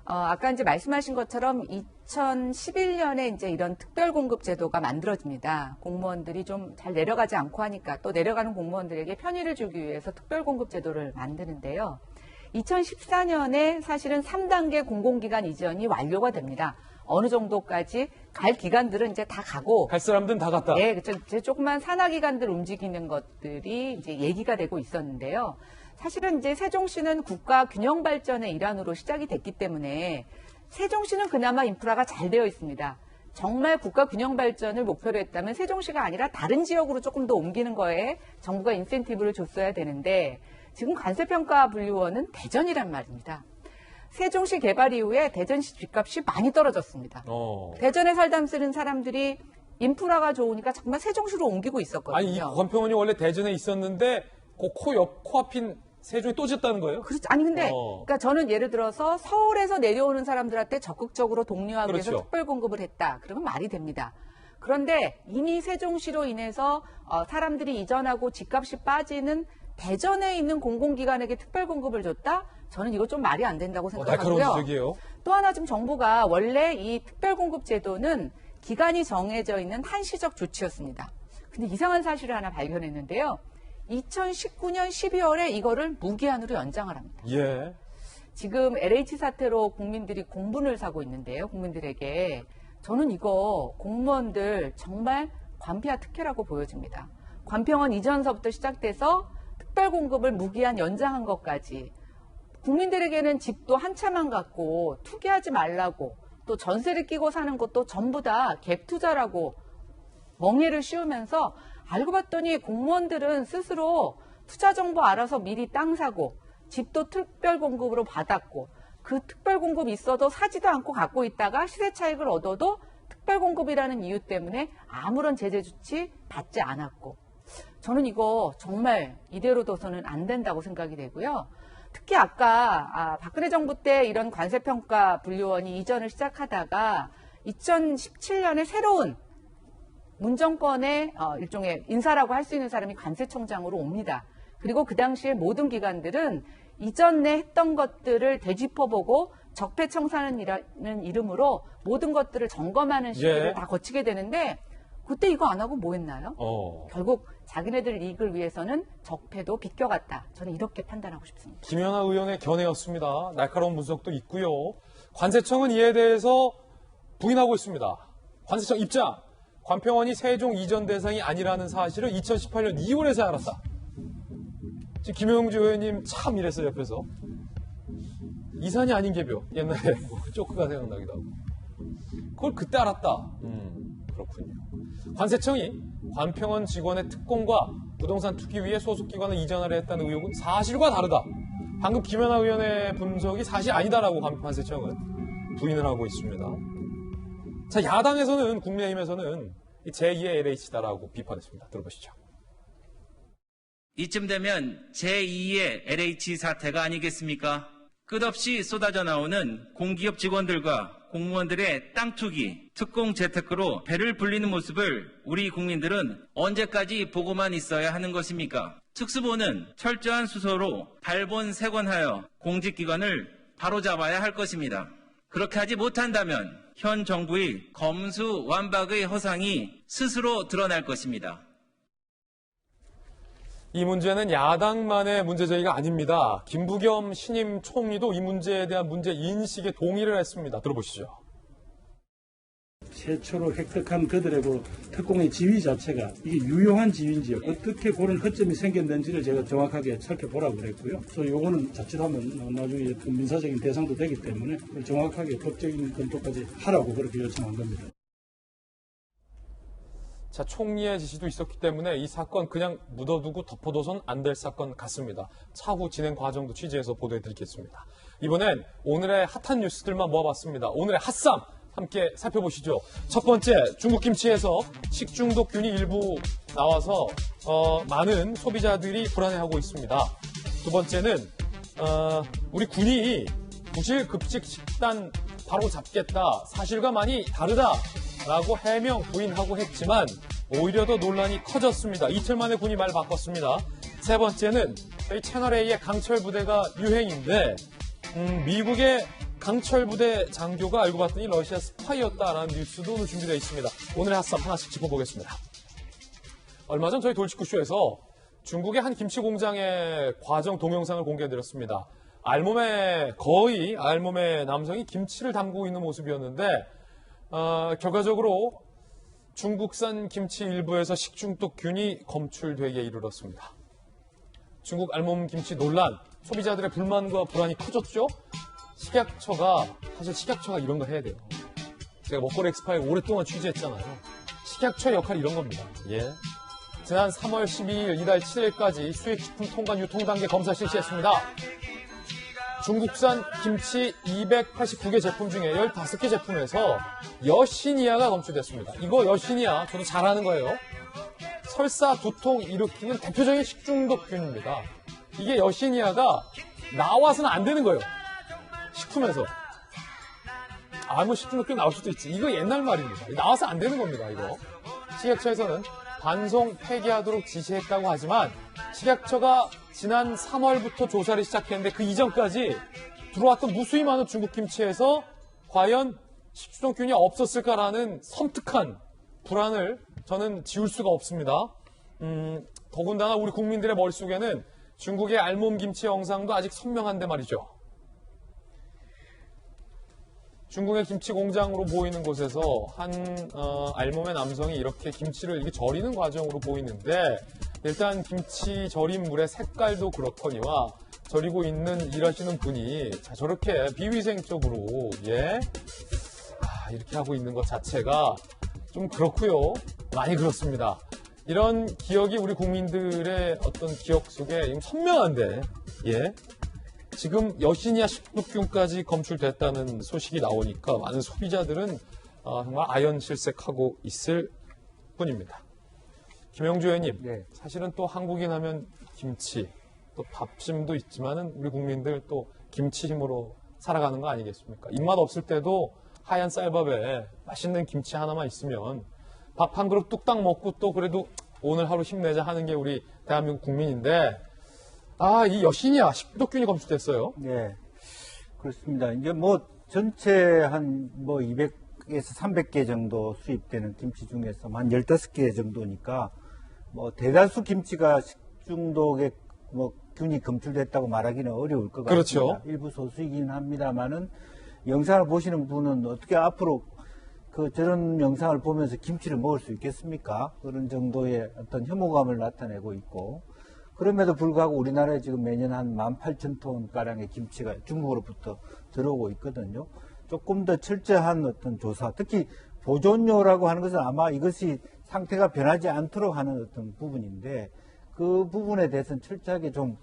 아까 이제 말씀하신 것처럼 2011년에 이제 이런 특별공급 제도가 만들어집니다. 공무원들이 좀 잘 내려가지 않고 하니까 또 내려가는 공무원들에게 편의를 주기 위해서 특별공급 제도를 만드는데요. 2014년에 사실은 3단계 공공기관 이전이 완료가 됩니다. 어느 정도까지 갈 기관들은 이제 다 가고. 갈 사람들은 다 갔다. 예, 그렇죠. 조그만 산하기관들 움직이는 것들이 이제 얘기가 되고 있었는데요. 사실은 이제 세종시는 국가 균형 발전의 일환으로 시작이 됐기 때문에 세종시는 그나마 인프라가 잘 되어 있습니다. 정말 국가 균형 발전을 목표로 했다면 세종시가 아니라 다른 지역으로 조금 더 옮기는 거에 정부가 인센티브를 줬어야 되는데 지금 관세평가분류원은 대전이란 말입니다. 세종시 개발 이후에 대전시 집값이 많이 떨어졌습니다. 대전에 살다 쓰는 사람들이 인프라가 좋으니까 정말 세종시로 옮기고 있었거든요. 아니, 이 관평원이 원래 대전에 있었는데 그 코앞인 세종이 또 짓다는 거예요? 그렇죠. 아니 근데 그러니까 저는 예를 들어서 서울에서 내려오는 사람들한테 적극적으로 독려하기 위해서 특별 공급을 했다. 그러면 말이 됩니다. 그런데 이미 세종시로 인해서 사람들이 이전하고 집값이 빠지는 대전에 있는 공공기관에게 특별 공급을 줬다? 저는 이거 좀 말이 안 된다고 생각하고요. 날카로운 지적이에요. 또 하나 지금 정부가 원래 이 특별 공급 제도는 기간이 정해져 있는 한시적 조치였습니다. 근데 이상한 사실을 하나 발견했는데요. 2019년 12월에 이거를 무기한으로 연장을 합니다. 예. 지금 LH 사태로 국민들이 공분을 사고 있는데요. 국민들에게. 저는 이거 공무원들 정말 관피와 특혜라고 보여집니다. 관평원 이전서부터 시작돼서 특별 공급을 무기한 연장한 것까지 국민들에게는 집도 한차만 갖고 투기하지 말라고 또 전세를 끼고 사는 것도 전부 다 갭 투자라고 멍해를 씌우면서 알고 봤더니 공무원들은 스스로 투자 정보 알아서 미리 땅 사고 집도 특별 공급으로 받았고 그 특별 공급 있어도 사지도 않고 갖고 있다가 시세 차익을 얻어도 특별 공급이라는 이유 때문에 아무런 제재 조치 받지 않았고, 저는 이거 정말 이대로 둬서는 안 된다고 생각이 되고요. 특히 아까 박근혜 정부 때 이런 관세평가 분류원이 이전을 시작하다가 2017년에 새로운 문정권의 일종의 인사라고 할 수 있는 사람이 관세청장으로 옵니다. 그리고 그 당시에 모든 기관들은 이전에 했던 것들을 되짚어보고 적폐청산이라는 이름으로 모든 것들을 점검하는 시기를 다 거치게 되는데, 그때 이거 안 하고 뭐 했나요? 결국 자기네들 이익을 위해서는 적폐도 비껴갔다. 저는 이렇게 판단하고 싶습니다. 김연아 의원의 견해였습니다. 날카로운 분석도 있고요. 관세청은 이에 대해서 부인하고 있습니다. 관세청 입장. 관평원이 세종 이전 대상이 아니라는 사실을 2018년 2월에서 알았다. 지금 김영주 의원님 참 이랬어요, 옆에서. 이산이 아닌 개bio. 옛날에 쪼크가 생각나기도 하고. 그걸 그때 알았다. 그렇군요. 관세청이 관평원 직원의 특공과 부동산 투기 위해 소속기관을 이전하려 했다는 의혹은 사실과 다르다. 방금 김연아 의원의 분석이 사실 아니다라고 관세청은 부인을 하고 있습니다. 자, 야당에서는, 국민의힘에서는 제2의 LH다라고 비판했습니다. 들어보시죠. 이쯤 되면 제2의 LH 사태가 아니겠습니까? 끝없이 쏟아져 나오는 공기업 직원들과 공무원들의 땅 투기, 특공 재테크로 배를 불리는 모습을 우리 국민들은 언제까지 보고만 있어야 하는 것입니까? 특수부는 철저한 수사로 발본색원하여 공직기관을 바로잡아야 할 것입니다. 그렇게 하지 못한다면 현 정부의 검수완박의 허상이 스스로 드러날 것입니다. 이 문제는 야당만의 문제제기가 아닙니다. 김부겸 신임 총리도 이 문제에 대한 문제 인식에 동의를 했습니다. 들어보시죠. 최초로 획득한 그들의 특공의 지위 자체가 이게 유용한 지위인지 어떻게 그런 허점이 생겼는지를 제가 정확하게 살펴보라고 그랬고요. 그래서 요거는 자칫하면 나중에 민사적인 대상도 되기 때문에 정확하게 법적인 검토까지 하라고 그렇게 요청한 겁니다. 자, 총리의 지시도 있었기 때문에 이 사건 그냥 묻어두고 덮어둬선 안 될 사건 같습니다. 차후 진행 과정도 취재해서 보도해드리겠습니다. 이번엔 오늘의 핫한 뉴스들만 모아봤습니다. 오늘의 핫쌈 함께 살펴보시죠. 첫 번째, 중국 김치에서 식중독균이 일부 나와서 많은 소비자들이 불안해하고 있습니다. 두 번째는 우리 군이 부실급식 식단 바로 잡겠다, 사실과 많이 다르다라고 해명 부인하고 했지만 오히려 더 논란이 커졌습니다. 이틀 만에 군이 말 바꿨습니다. 세 번째는 저희 채널A의 강철부대가 유행인데 미국의 강철부대 장교가 알고 봤더니 러시아 스파이였다라는 뉴스도 오늘 준비되어 있습니다. 오늘의 핫쌈 하나씩 짚어보겠습니다. 얼마 전 저희 돌직구쇼에서 중국의 한 김치 공장의 과정 동영상을 공개해드렸습니다. 거의 알몸의 남성이 김치를 담그고 있는 모습이었는데 결과적으로 중국산 김치 일부에서 식중독균이 검출되기에 이르렀습니다. 중국 알몸 김치 논란, 소비자들의 불만과 불안이 커졌죠. 사실 식약처가 이런 거 해야 돼요. 제가 먹거리 엑스파일 오랫동안 취재했잖아요. 식약처의 역할이 이런 겁니다. 지난 3월 12일 이달 7일까지 수입식품 통관 유통 단계 검사 실시했습니다. 중국산 김치 289개 제품 중에 15개 제품에서 여시니아가 검출됐습니다. 이거 여시니아 저도 잘 아는 거예요. 설사, 두통 일으키는 대표적인 식중독균입니다. 이게 여시니아가 나와서는 안 되는 거예요. 식품에서. 뭐 식중독균 나올 수도 있지. 이거 옛날 말입니다. 나와서 안 되는 겁니다, 이거. 식약처에서는 반송 폐기하도록 지시했다고 하지만 식약처가 지난 3월부터 조사를 시작했는데 그 이전까지 들어왔던 무수히 많은 중국 김치에서 과연 식중독균이 없었을까라는 섬뜩한 불안을 저는 지울 수가 없습니다. 더군다나 우리 국민들의 머릿속에는 중국의 알몸 김치 영상도 아직 선명한데 말이죠. 중국의 김치 공장으로 보이는 곳에서 한 알몸의 남성이 이렇게 김치를 이게 절이는 과정으로 보이는데 일단 김치 절인 물의 색깔도 그렇거니와 절이고 일하시는 분이 저렇게 비위생적으로 이렇게 하고 있는 것 자체가 좀 그렇고요. 많이 그렇습니다. 이런 기억이 우리 국민들의 어떤 기억 속에 선명한데 지금 여시니아 식중독균까지 검출됐다는 소식이 나오니까 많은 소비자들은 정말 아연실색하고 있을 뿐입니다. 김영주 의원님, 네. 사실은 또 한국인 하면 김치, 또 밥심도 있지만은 우리 국민들 또 김치 힘으로 살아가는 거 아니겠습니까? 입맛 없을 때도 하얀 쌀밥에 맛있는 김치 하나만 있으면 밥 한 그릇 뚝딱 먹고 또 그래도 오늘 하루 힘내자 하는 게 우리 대한민국 국민인데, 이 여신이야, 식중독균이 검출됐어요. 네. 그렇습니다. 이제 전체 한 200에서 300개 정도 수입되는 김치 중에서 한 15개 정도니까 대다수 김치가 식중독에 균이 검출됐다고 말하기는 어려울 것 같습니다. 그렇죠. 일부 소수이긴 합니다만은 영상을 보시는 분은 어떻게 앞으로 저런 영상을 보면서 김치를 먹을 수 있겠습니까? 그런 정도의 어떤 혐오감을 나타내고 있고, 그럼에도 불구하고 우리나라에 지금 매년 한 18,000톤 가량의 김치가 중국으로부터 들어오고 있거든요. 조금 더 철저한 어떤 조사, 특히 보존료라고 하는 것은 아마 이것이 상태가 변하지 않도록 하는 어떤 부분인데, 그 부분에 대해서는 철저하게 좀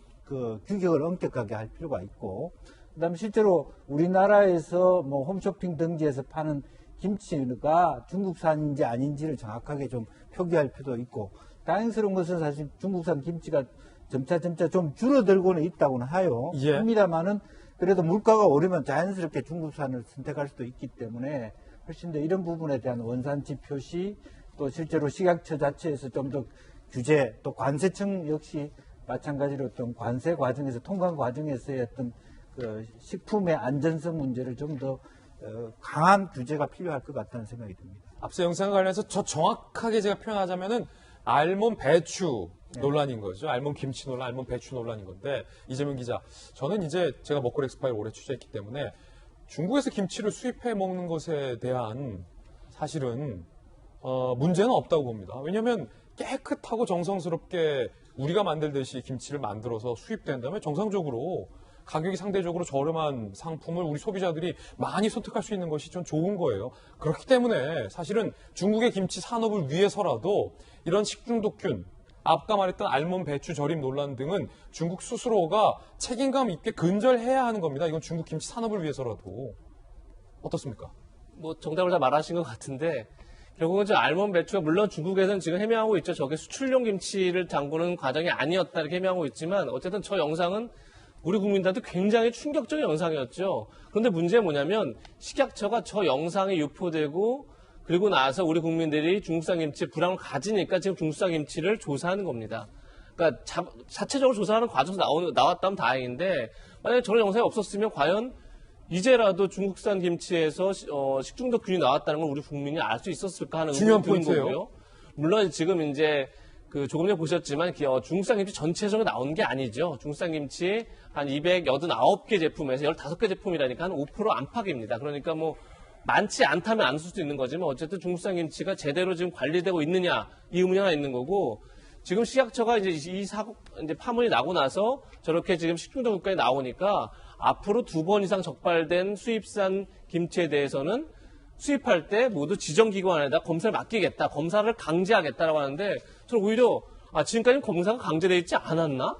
규격을 엄격하게 할 필요가 있고, 그다음에 실제로 우리나라에서 홈쇼핑 등지에서 파는 김치가 중국산인지 아닌지를 정확하게 좀 표기할 필요도 있고, 다행스러운 것은 사실 중국산 김치가 점차 좀 줄어들고는 있다고는 합니다만은 그래도 물가가 오르면 자연스럽게 중국산을 선택할 수도 있기 때문에 훨씬 더 이런 부분에 대한 원산지 표시, 또 실제로 식약처 자체에서 좀 더 규제, 또 관세청 역시 마찬가지로 어떤 관세 과정에서 통관 과정에서의 어떤 식품의 안전성 문제를 좀 더 강한 규제가 필요할 것 같다는 생각이 듭니다. 앞서 영상 관련해서 정확하게 제가 표현하자면은 알몸 배추 논란인 거죠. 알몸 김치 논란, 알몸 배추 논란인 건데, 이재명 기자, 저는 이제 제가 먹거리 엑스파일 오래 취재했기 때문에 중국에서 김치를 수입해 먹는 것에 대한 사실은 문제는 없다고 봅니다. 왜냐하면 깨끗하고 정성스럽게 우리가 만들듯이 김치를 만들어서 수입된다면 정상적으로 가격이 상대적으로 저렴한 상품을 우리 소비자들이 많이 선택할 수 있는 것이 좀 좋은 거예요. 그렇기 때문에 사실은 중국의 김치 산업을 위해서라도 이런 식중독균, 아까 말했던 알몸 배추 절임 논란 등은 중국 스스로가 책임감 있게 근절해야 하는 겁니다. 이건 중국 김치 산업을 위해서라도. 어떻습니까? 정답을 다 말하신 것 같은데, 결국은 알몸 배추가 물론 중국에서는 지금 해명하고 있죠. 저게 수출용 김치를 담그는 과정이 아니었다 이렇게 해명하고 있지만, 어쨌든 저 영상은 우리 국민들한테 굉장히 충격적인 영상이었죠. 그런데 문제는 뭐냐면 식약처가 저 영상이 유포되고 그리고 나서 우리 국민들이 중국산 김치에 불안을 가지니까 지금 중국산 김치를 조사하는 겁니다. 그러니까 자체적으로 조사하는 과정에서 나왔다면 다행인데, 만약에 저런 영상이 없었으면 과연 이제라도 중국산 김치에서 식중독균이 나왔다는 걸 우리 국민이 알 수 있었을까 하는 중요한 의문이 드는 포인트예요. 거고요. 물론 지금 이제 조금 전에 보셨지만 중국산 김치 전체적으로 나온 게 아니죠. 중국산 김치 한 289개 제품에서 15개 제품이라니까 한 5% 안팎입니다. 그러니까 많지 않다면 안 쓸 수 있는 거지만 어쨌든 중국산 김치가 제대로 지금 관리되고 있느냐 이 의문이 하나 있는 거고, 지금 식약처가 이제 파문이 나고 나서 저렇게 지금 식중독까지 나오니까 앞으로 2번 이상 적발된 수입산 김치에 대해서는 수입할 때 모두 지정기관에다 검사를 맡기겠다, 검사를 강제하겠다라고 하는데, 저는 오히려 지금까지 검사가 강제되어 있지 않았나?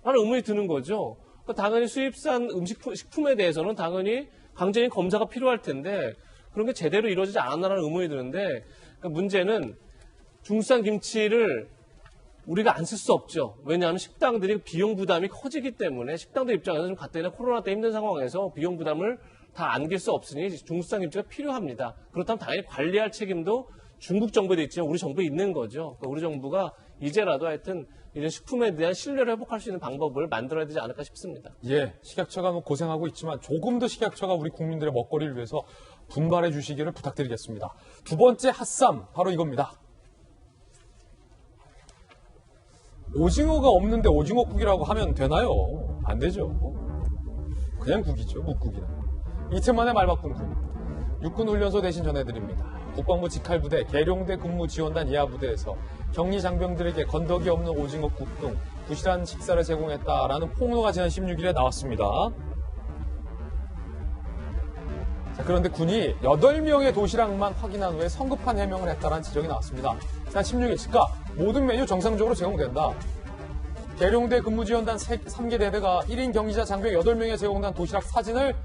라는 의문이 드는 거죠. 그러니까 당연히 수입산 식품에 대해서는 당연히 강제적인 검사가 필요할 텐데 그런 게 제대로 이루어지지 않았나라는 의문이 드는데, 그러니까 문제는 중국산 김치를 우리가 안 쓸 수 없죠. 왜냐하면 식당들이 비용 부담이 커지기 때문에, 식당들 입장에서 좀 가뜩이나 코로나 때 힘든 상황에서 비용 부담을 다 안길 수 없으니 중국산 김치가 필요합니다. 그렇다면 당연히 관리할 책임도 중국 정부에 있지만 우리 정부에 있는 거죠. 그러니까 우리 정부가 이제라도 하여튼 이런 식품에 대한 신뢰를 회복할 수 있는 방법을 만들어야 되지 않을까 싶습니다. 예, 식약처가 고생하고 있지만 조금 더 식약처가 우리 국민들의 먹거리를 위해서 분발해 주시기를 부탁드리겠습니다. 두 번째 핫쌈, 바로 이겁니다. 오징어가 없는데 오징어국이라고 하면 되나요? 안 되죠. 그냥 국이죠, 묵국이는. 이틀 만에 말바꾼 국. 육군훈련소 대신 전해드립니다. 국방부 직할부대 계룡대 근무지원단 이하부대에서 격리 장병들에게 건더기 없는 오징어국 등 부실한 식사를 제공했다라는 폭로가 지난 16일에 나왔습니다. 자, 그런데 군이 8명의 도시락만 확인한 후에 성급한 해명을 했다라는 지적이 나왔습니다. 지난 16일 즉각 모든 메뉴 정상적으로 제공된다. 계룡대 근무지원단 3개 대대가 1인 격리자 장병 8명에 제공된 도시락 사진을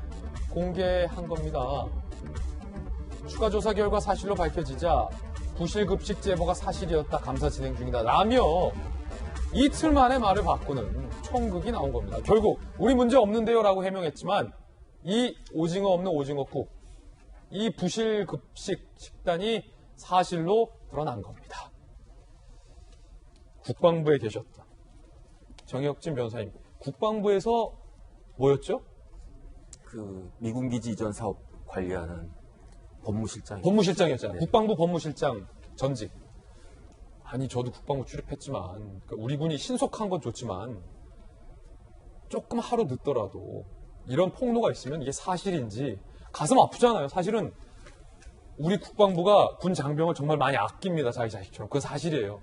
공개한 겁니다. 추가 조사 결과 사실로 밝혀지자 부실급식 제보가 사실이었다. 감사 진행 중이다. 라며 이틀 만에 말을 바꾸는 총극이 나온 겁니다. 결국 우리 문제 없는데요 라고 해명했지만 이 오징어 없는 오징어국, 이 부실급식 식단이 사실로 드러난 겁니다. 국방부에 계셨다. 정혁진 변호사님, 국방부에서 뭐였죠? 그 미군 기지 이전 사업 관리하는 법무실장이었잖아요. 네. 국방부 법무실장 전직. 아니 저도 국방부 출입했지만 그러니까 우리 군이 신속한 건 좋지만 조금 하루 늦더라도 이런 폭로가 있으면 이게 사실인지 가슴 아프잖아요. 사실은 우리 국방부가 군 장병을 정말 많이 아낍니다. 자기 자식처럼. 그건 사실이에요.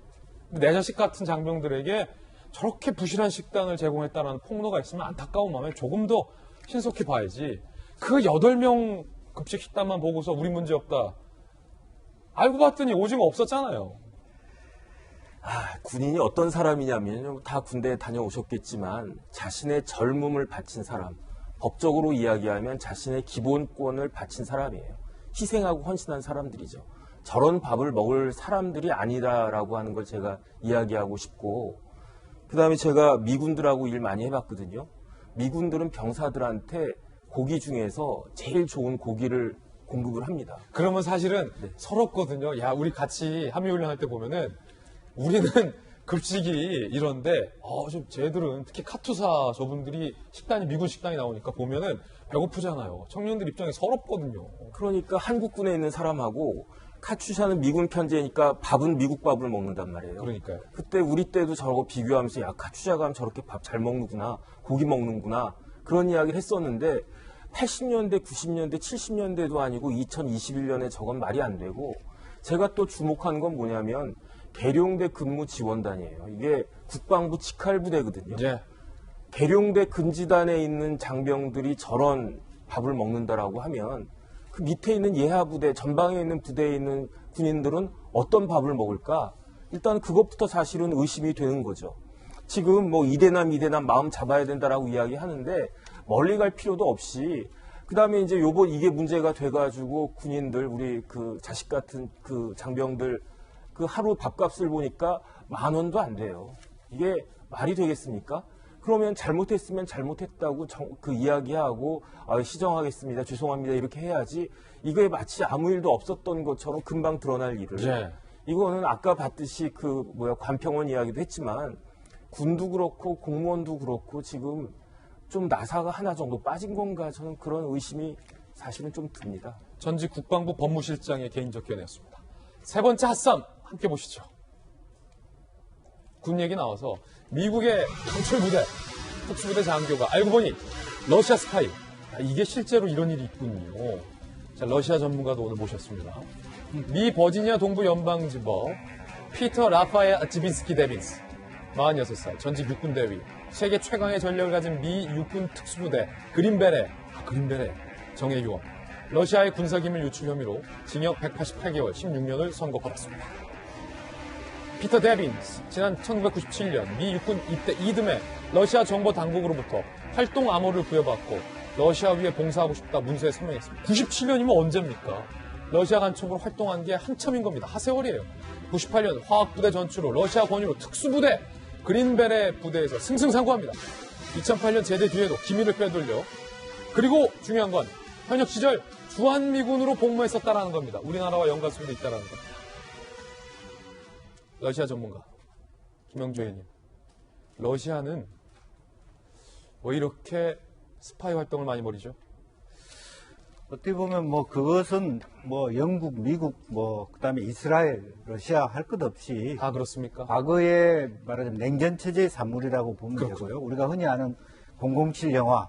근데 내 자식 같은 장병들에게 저렇게 부실한 식단을 제공했다는 폭로가 있으면 안타까운 마음에 조금 더 신속히 봐야지. 그 8명 급식 식단만 보고서 우리 문제 없다. 알고 봤더니 오징어 없었잖아요. 군인이 어떤 사람이냐면 다 군대에 다녀오셨겠지만 자신의 젊음을 바친 사람, 법적으로 이야기하면 자신의 기본권을 바친 사람이에요. 희생하고 헌신한 사람들이죠. 저런 밥을 먹을 사람들이 아니다라고 하는 걸 제가 이야기하고 싶고, 그 다음에 제가 미군들하고 일 많이 해봤거든요. 미군들은 병사들한테 고기 중에서 제일 좋은 고기를 공급을 합니다. 그러면 사실은 서럽거든요. 야, 우리 같이 함유훈련할 때 보면은 우리는 급식이 이런데 좀 쟤들은 특히 카투사 저분들이 식단이 미군 식당이 나오니까 보면은 배고프잖아요. 청년들 입장에 서럽거든요. 그러니까 한국군에 있는 사람하고 카투샤는 미군 편제니까 밥은 미국 밥을 먹는단 말이에요. 그러니까요. 그때 우리 때도 저러고 비교하면서 야 카투샤 가면 저렇게 밥 잘 먹는구나, 고기 먹는구나 그런 이야기를 했었는데 80년대, 90년대, 70년대도 아니고 2021년에 저건 말이 안 되고, 제가 또 주목한 건 뭐냐면 계룡대 근무 지원단이에요. 이게 국방부 직할부대거든요. 네. 계룡대 근지단에 있는 장병들이 저런 밥을 먹는다라고 하면 그 밑에 있는 예하부대, 전방에 있는 부대에 있는 군인들은 어떤 밥을 먹을까? 일단 그것부터 사실은 의심이 되는 거죠. 지금 뭐 이대남 마음 잡아야 된다라고 이야기하는데 멀리 갈 필요도 없이, 그 다음에 이제 이게 문제가 돼가지고 군인들, 우리 그 자식 같은 그 장병들 그 하루 밥값을 보니까 10,000원도 안 돼요. 이게 말이 되겠습니까? 그러면 잘못했으면 잘못했다고 그 이야기하고 시정하겠습니다, 죄송합니다 이렇게 해야지, 이게 마치 아무 일도 없었던 것처럼 금방 드러날 일을. 네. 이거는 아까 봤듯이 관평원 이야기도 했지만 군도 그렇고 공무원도 그렇고 지금 좀 나사가 하나 정도 빠진 건가, 저는 그런 의심이 사실은 좀 듭니다. 전직 국방부 법무실장의 개인적 견해였습니다. 세 번째 핫쌈 함께 보시죠. 군 얘기 나와서 미국의 강철부대, 특수부대 장교가 알고 보니 러시아 스파이. 이게 실제로 이런 일이 있군요. 자, 러시아 전문가도 오늘 모셨습니다. 미 버지니아 동부 연방지법 피터 라파엘 지빈스키 데빈스, 46살, 전직 육군 대위, 세계 최강의 전력을 가진 미 육군 특수부대 그린베레 정예요원, 러시아의 군사기밀 유출 혐의로 징역 188개월 16년을 선고받았습니다. 피터 데빈스, 지난 1997년 미 육군 입대 이듬해 러시아 정보 당국으로부터 활동 암호를 부여받고 러시아 위에 봉사하고 싶다 문서에 서명했습니다. 97년이면 언제입니까? 러시아 간첩으로 활동한 게 한참인 겁니다. 하세월이에요. 98년 화학부대 전출 후 러시아 권유로 특수부대 그린베레 부대에서 승승장구합니다. 2008년 제대 뒤에도 기밀을 빼돌려, 그리고 중요한 건 현역 시절 주한미군으로 복무했었다라는 겁니다. 우리나라와 연관성도 있다라는 겁니다. 러시아 전문가 김영주 의원님, 러시아는 왜 이렇게 스파이 활동을 많이 벌이죠? 어떻게 보면 그것은 영국, 미국, 그다음에 이스라엘, 러시아 할 것 없이 다 그렇습니까? 과거에 말하자면 냉전 체제의 산물이라고 보면 그렇죠. 되고요. 우리가 흔히 아는 007 영화,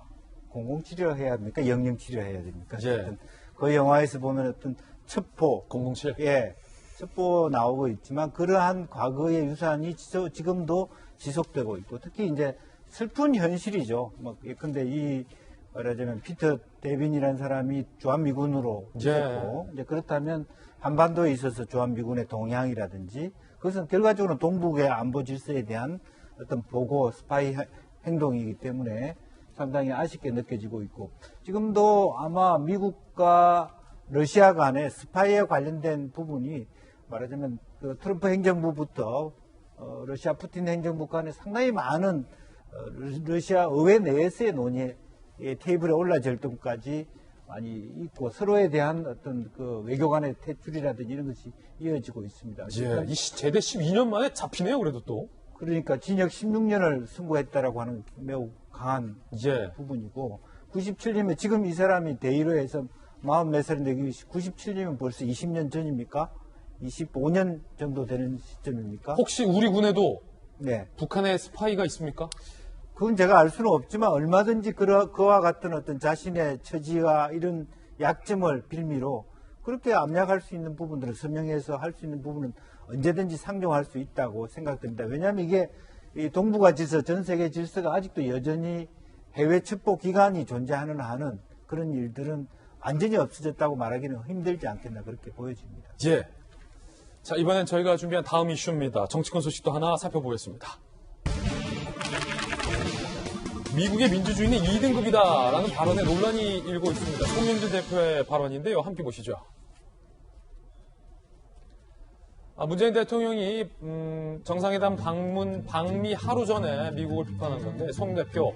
007이라 해야 합니까? 007이라 해야 됩니까? 예. 그 영화에서 보면 어떤 첩보, 007, 첩보 나오고 있지만 그러한 과거의 유산이 지금도 지속되고 있고, 특히 이제 슬픈 현실이죠. 근데 말하자면 피터 데빈이라는 사람이 주한미군으로 있었고, 이제 그렇다면 한반도에 있어서 주한미군의 동향이라든지, 그것은 결과적으로 동북의 안보 질서에 대한 어떤 보고 스파이 행동이기 때문에 상당히 아쉽게 느껴지고 있고, 지금도 아마 미국과 러시아 간의 스파이에 관련된 부분이 말하자면 그 트럼프 행정부부터 러시아 푸틴 행정부 간에 상당히 많은 러시아 의회 내에서의 논의의 테이블에 올라질 때까지 많이 있고 서로에 대한 어떤 그 외교 간의 퇴출이라든지 이런 것이 이어지고 있습니다. 예, 이 제대 12년 만에 잡히네요, 그래도 또. 그러니까 징역 16년을 선고했다라고 하는 매우 강한 부분이고 97년에 지금 이 사람이 대의로해서 40몇 살인데 97년이면 벌써 20년 전입니까? 25년 정도 되는 시점입니까? 혹시 우리 군에도 네. 북한의 스파이가 있습니까? 그건 제가 알 수는 없지만 얼마든지 그와 같은 어떤 자신의 처지와 이런 약점을 빌미로 그렇게 압력할 수 있는 부분들은 서명해서 할 수 있는 부분은 언제든지 상정할 수 있다고 생각됩니다. 왜냐하면 이게 이 동북아 질서, 전 세계 질서가 아직도 여전히 해외 첩보 기관이 존재하는 한은 그런 일들은 완전히 없어졌다고 말하기는 힘들지 않겠나 그렇게 보여집니다. 예. 자, 이번엔 저희가 준비한 다음 이슈입니다. 정치권 소식도 하나 살펴보겠습니다. 미국의 민주주의는 2등급이다라는 발언에 논란이 일고 있습니다. 송영길 대표의 발언인데요. 함께 보시죠. 문재인 대통령이 정상회담 방미 하루 전에 미국을 비판한 건데 송 대표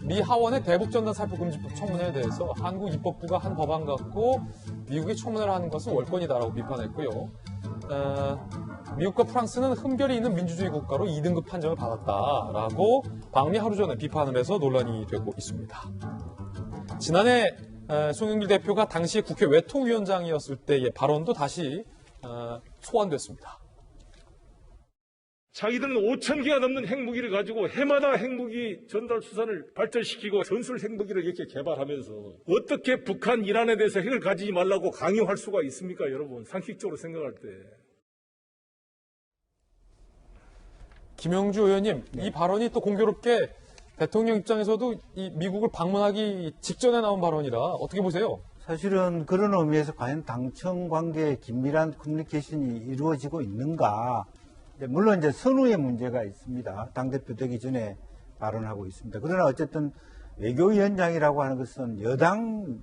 미 하원의 대북전단 살포 금지법 청문회에 대해서 한국 입법부가 한 법안 갖고 미국이 청문회를 하는 것은 월권이다라고 비판했고요. 미국과 프랑스는 흠결이 있는 민주주의 국가로 2등급 판정을 받았다라고 방미 하루 전에 비판을 해서 논란이 되고 있습니다. 지난해 송영길 대표가 당시 국회 외통위원장이었을 때의 발언도 다시 소환됐습니다. 자기들은 5,000개가 넘는 핵무기를 가지고 해마다 핵무기 전달 수단을 발전시키고 전술 핵무기를 이렇게 개발하면서 어떻게 북한, 이란에 대해서 핵을 가지지 말라고 강요할 수가 있습니까, 여러분? 상식적으로 생각할 때. 김영주 의원님, 이 발언이 또 공교롭게 대통령 입장에서도 이 미국을 방문하기 직전에 나온 발언이라 어떻게 보세요? 사실은 그런 의미에서 과연 당청 관계의 긴밀한 커뮤니케이션이 이루어지고 있는가? 물론 이제 선후의 문제가 있습니다. 당대표 되기 전에 발언하고 있습니다. 그러나 어쨌든 외교위원장이라고 하는 것은 여당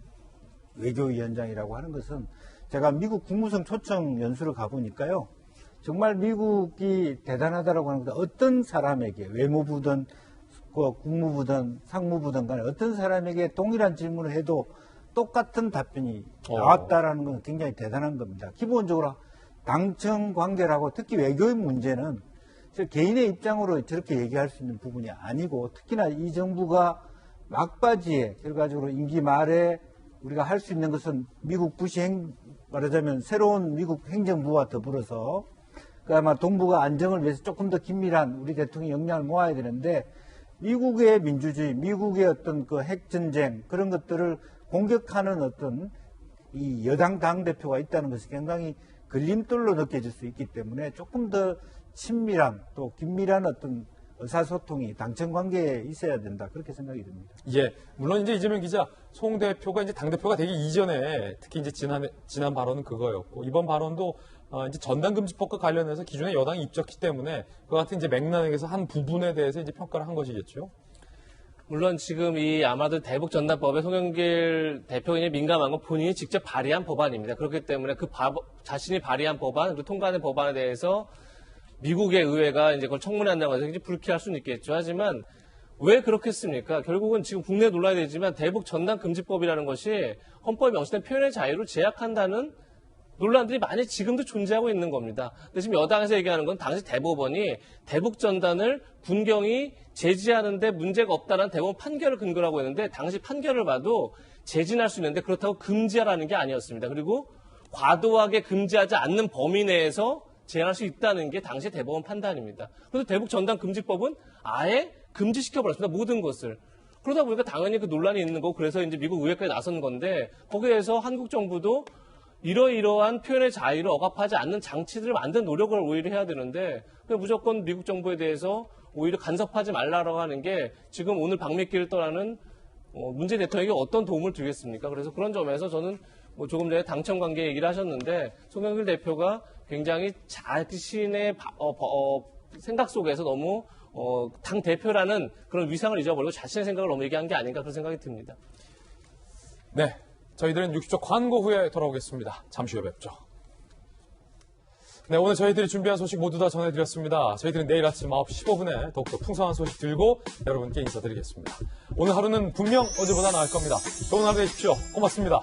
외교위원장이라고 하는 것은 제가 미국 국무성 초청 연수를 가보니까요. 정말 미국이 대단하다라고 하는 것은 어떤 사람에게 외무부든 국무부든 상무부든 간에 어떤 사람에게 동일한 질문을 해도 똑같은 답변이 나왔다라는 건 굉장히 대단한 겁니다. 기본적으로 당청 관계라고 특히 외교의 문제는 개인의 입장으로 저렇게 얘기할 수 있는 부분이 아니고 특히나 이 정부가 막바지에 결과적으로 임기 말에 우리가 할 수 있는 것은 미국 말하자면 새로운 미국 행정부와 더불어서 그 아마 동북아 안정을 위해서 조금 더 긴밀한 우리 대통령의 역량을 모아야 되는데 미국의 민주주의, 미국의 어떤 그 핵전쟁 그런 것들을 공격하는 어떤 이 여당 당대표가 있다는 것이 굉장히 걸림돌로 느껴질 수 있기 때문에 조금 더 친밀한 또 긴밀한 어떤 의사소통이 당청 관계에 있어야 된다 그렇게 생각이 듭니다. 예, 물론 이제 이재명 기자, 송 대표가 이제 당 대표가 되기 이전에 특히 이제 지난 발언은 그거였고 이번 발언도 이제 전단금지법과 관련해서 기존의 여당이 입적했기 때문에 그 같은 이제 맥락에서 한 부분에 대해서 이제 평가를 한 것이겠죠. 물론 지금 이 아마도 대북전단법에 송영길 대표인이 민감한 건 본인이 직접 발의한 법안입니다. 그렇기 때문에 자신이 발의한 법안, 그리고 통과된 법안에 대해서 미국의 의회가 이제 그걸 청문회한다고 해서 굉장히 불쾌할 수는 있겠죠. 하지만 왜 그렇겠습니까? 결국은 지금 국내에 논란이 되지만 대북전단금지법이라는 것이 헌법에 명시된 표현의 자유를 제약한다는 논란들이 많이 지금도 존재하고 있는 겁니다. 근데 지금 여당에서 얘기하는 건 당시 대법원이 대북전단을 군경이 제지하는데 문제가 없다는 대법원 판결을 근거로 하고 있는데 당시 판결을 봐도 제진할 수 있는데 그렇다고 금지하라는 게 아니었습니다. 그리고 과도하게 금지하지 않는 범위 내에서 제한할 수 있다는 게 당시 대법원 판단입니다. 그래서 대북전단금지법은 아예 금지시켜버렸습니다. 모든 것을. 그러다 보니까 당연히 그 논란이 있는 거고 그래서 이제 미국 의회까지 나선 건데 거기에서 한국 정부도 이러이러한 표현의 자유를 억압하지 않는 장치들을 만든 노력을 오히려 해야 되는데 무조건 미국 정부에 대해서 오히려 간섭하지 말라고 하는 게 지금 오늘 방미길을 떠나는 문재인 대통령에게 어떤 도움을 주겠습니까? 그래서 그런 점에서 저는 조금 전에 당청 관계 얘기를 하셨는데 송영길 대표가 굉장히 자신의 생각 속에서 너무 당 대표라는 그런 위상을 잊어버리고 자신의 생각을 너무 얘기한 게 아닌가 그런 생각이 듭니다. 네. 저희들은 60초 광고 후에 돌아오겠습니다. 잠시 후에 뵙죠. 네, 오늘 저희들이 준비한 소식 모두 다 전해드렸습니다. 저희들은 내일 아침 9시 15분에 더욱더 풍성한 소식 들고 여러분께 인사드리겠습니다. 오늘 하루는 분명 어제보다 나을 겁니다. 좋은 하루 되십시오. 고맙습니다.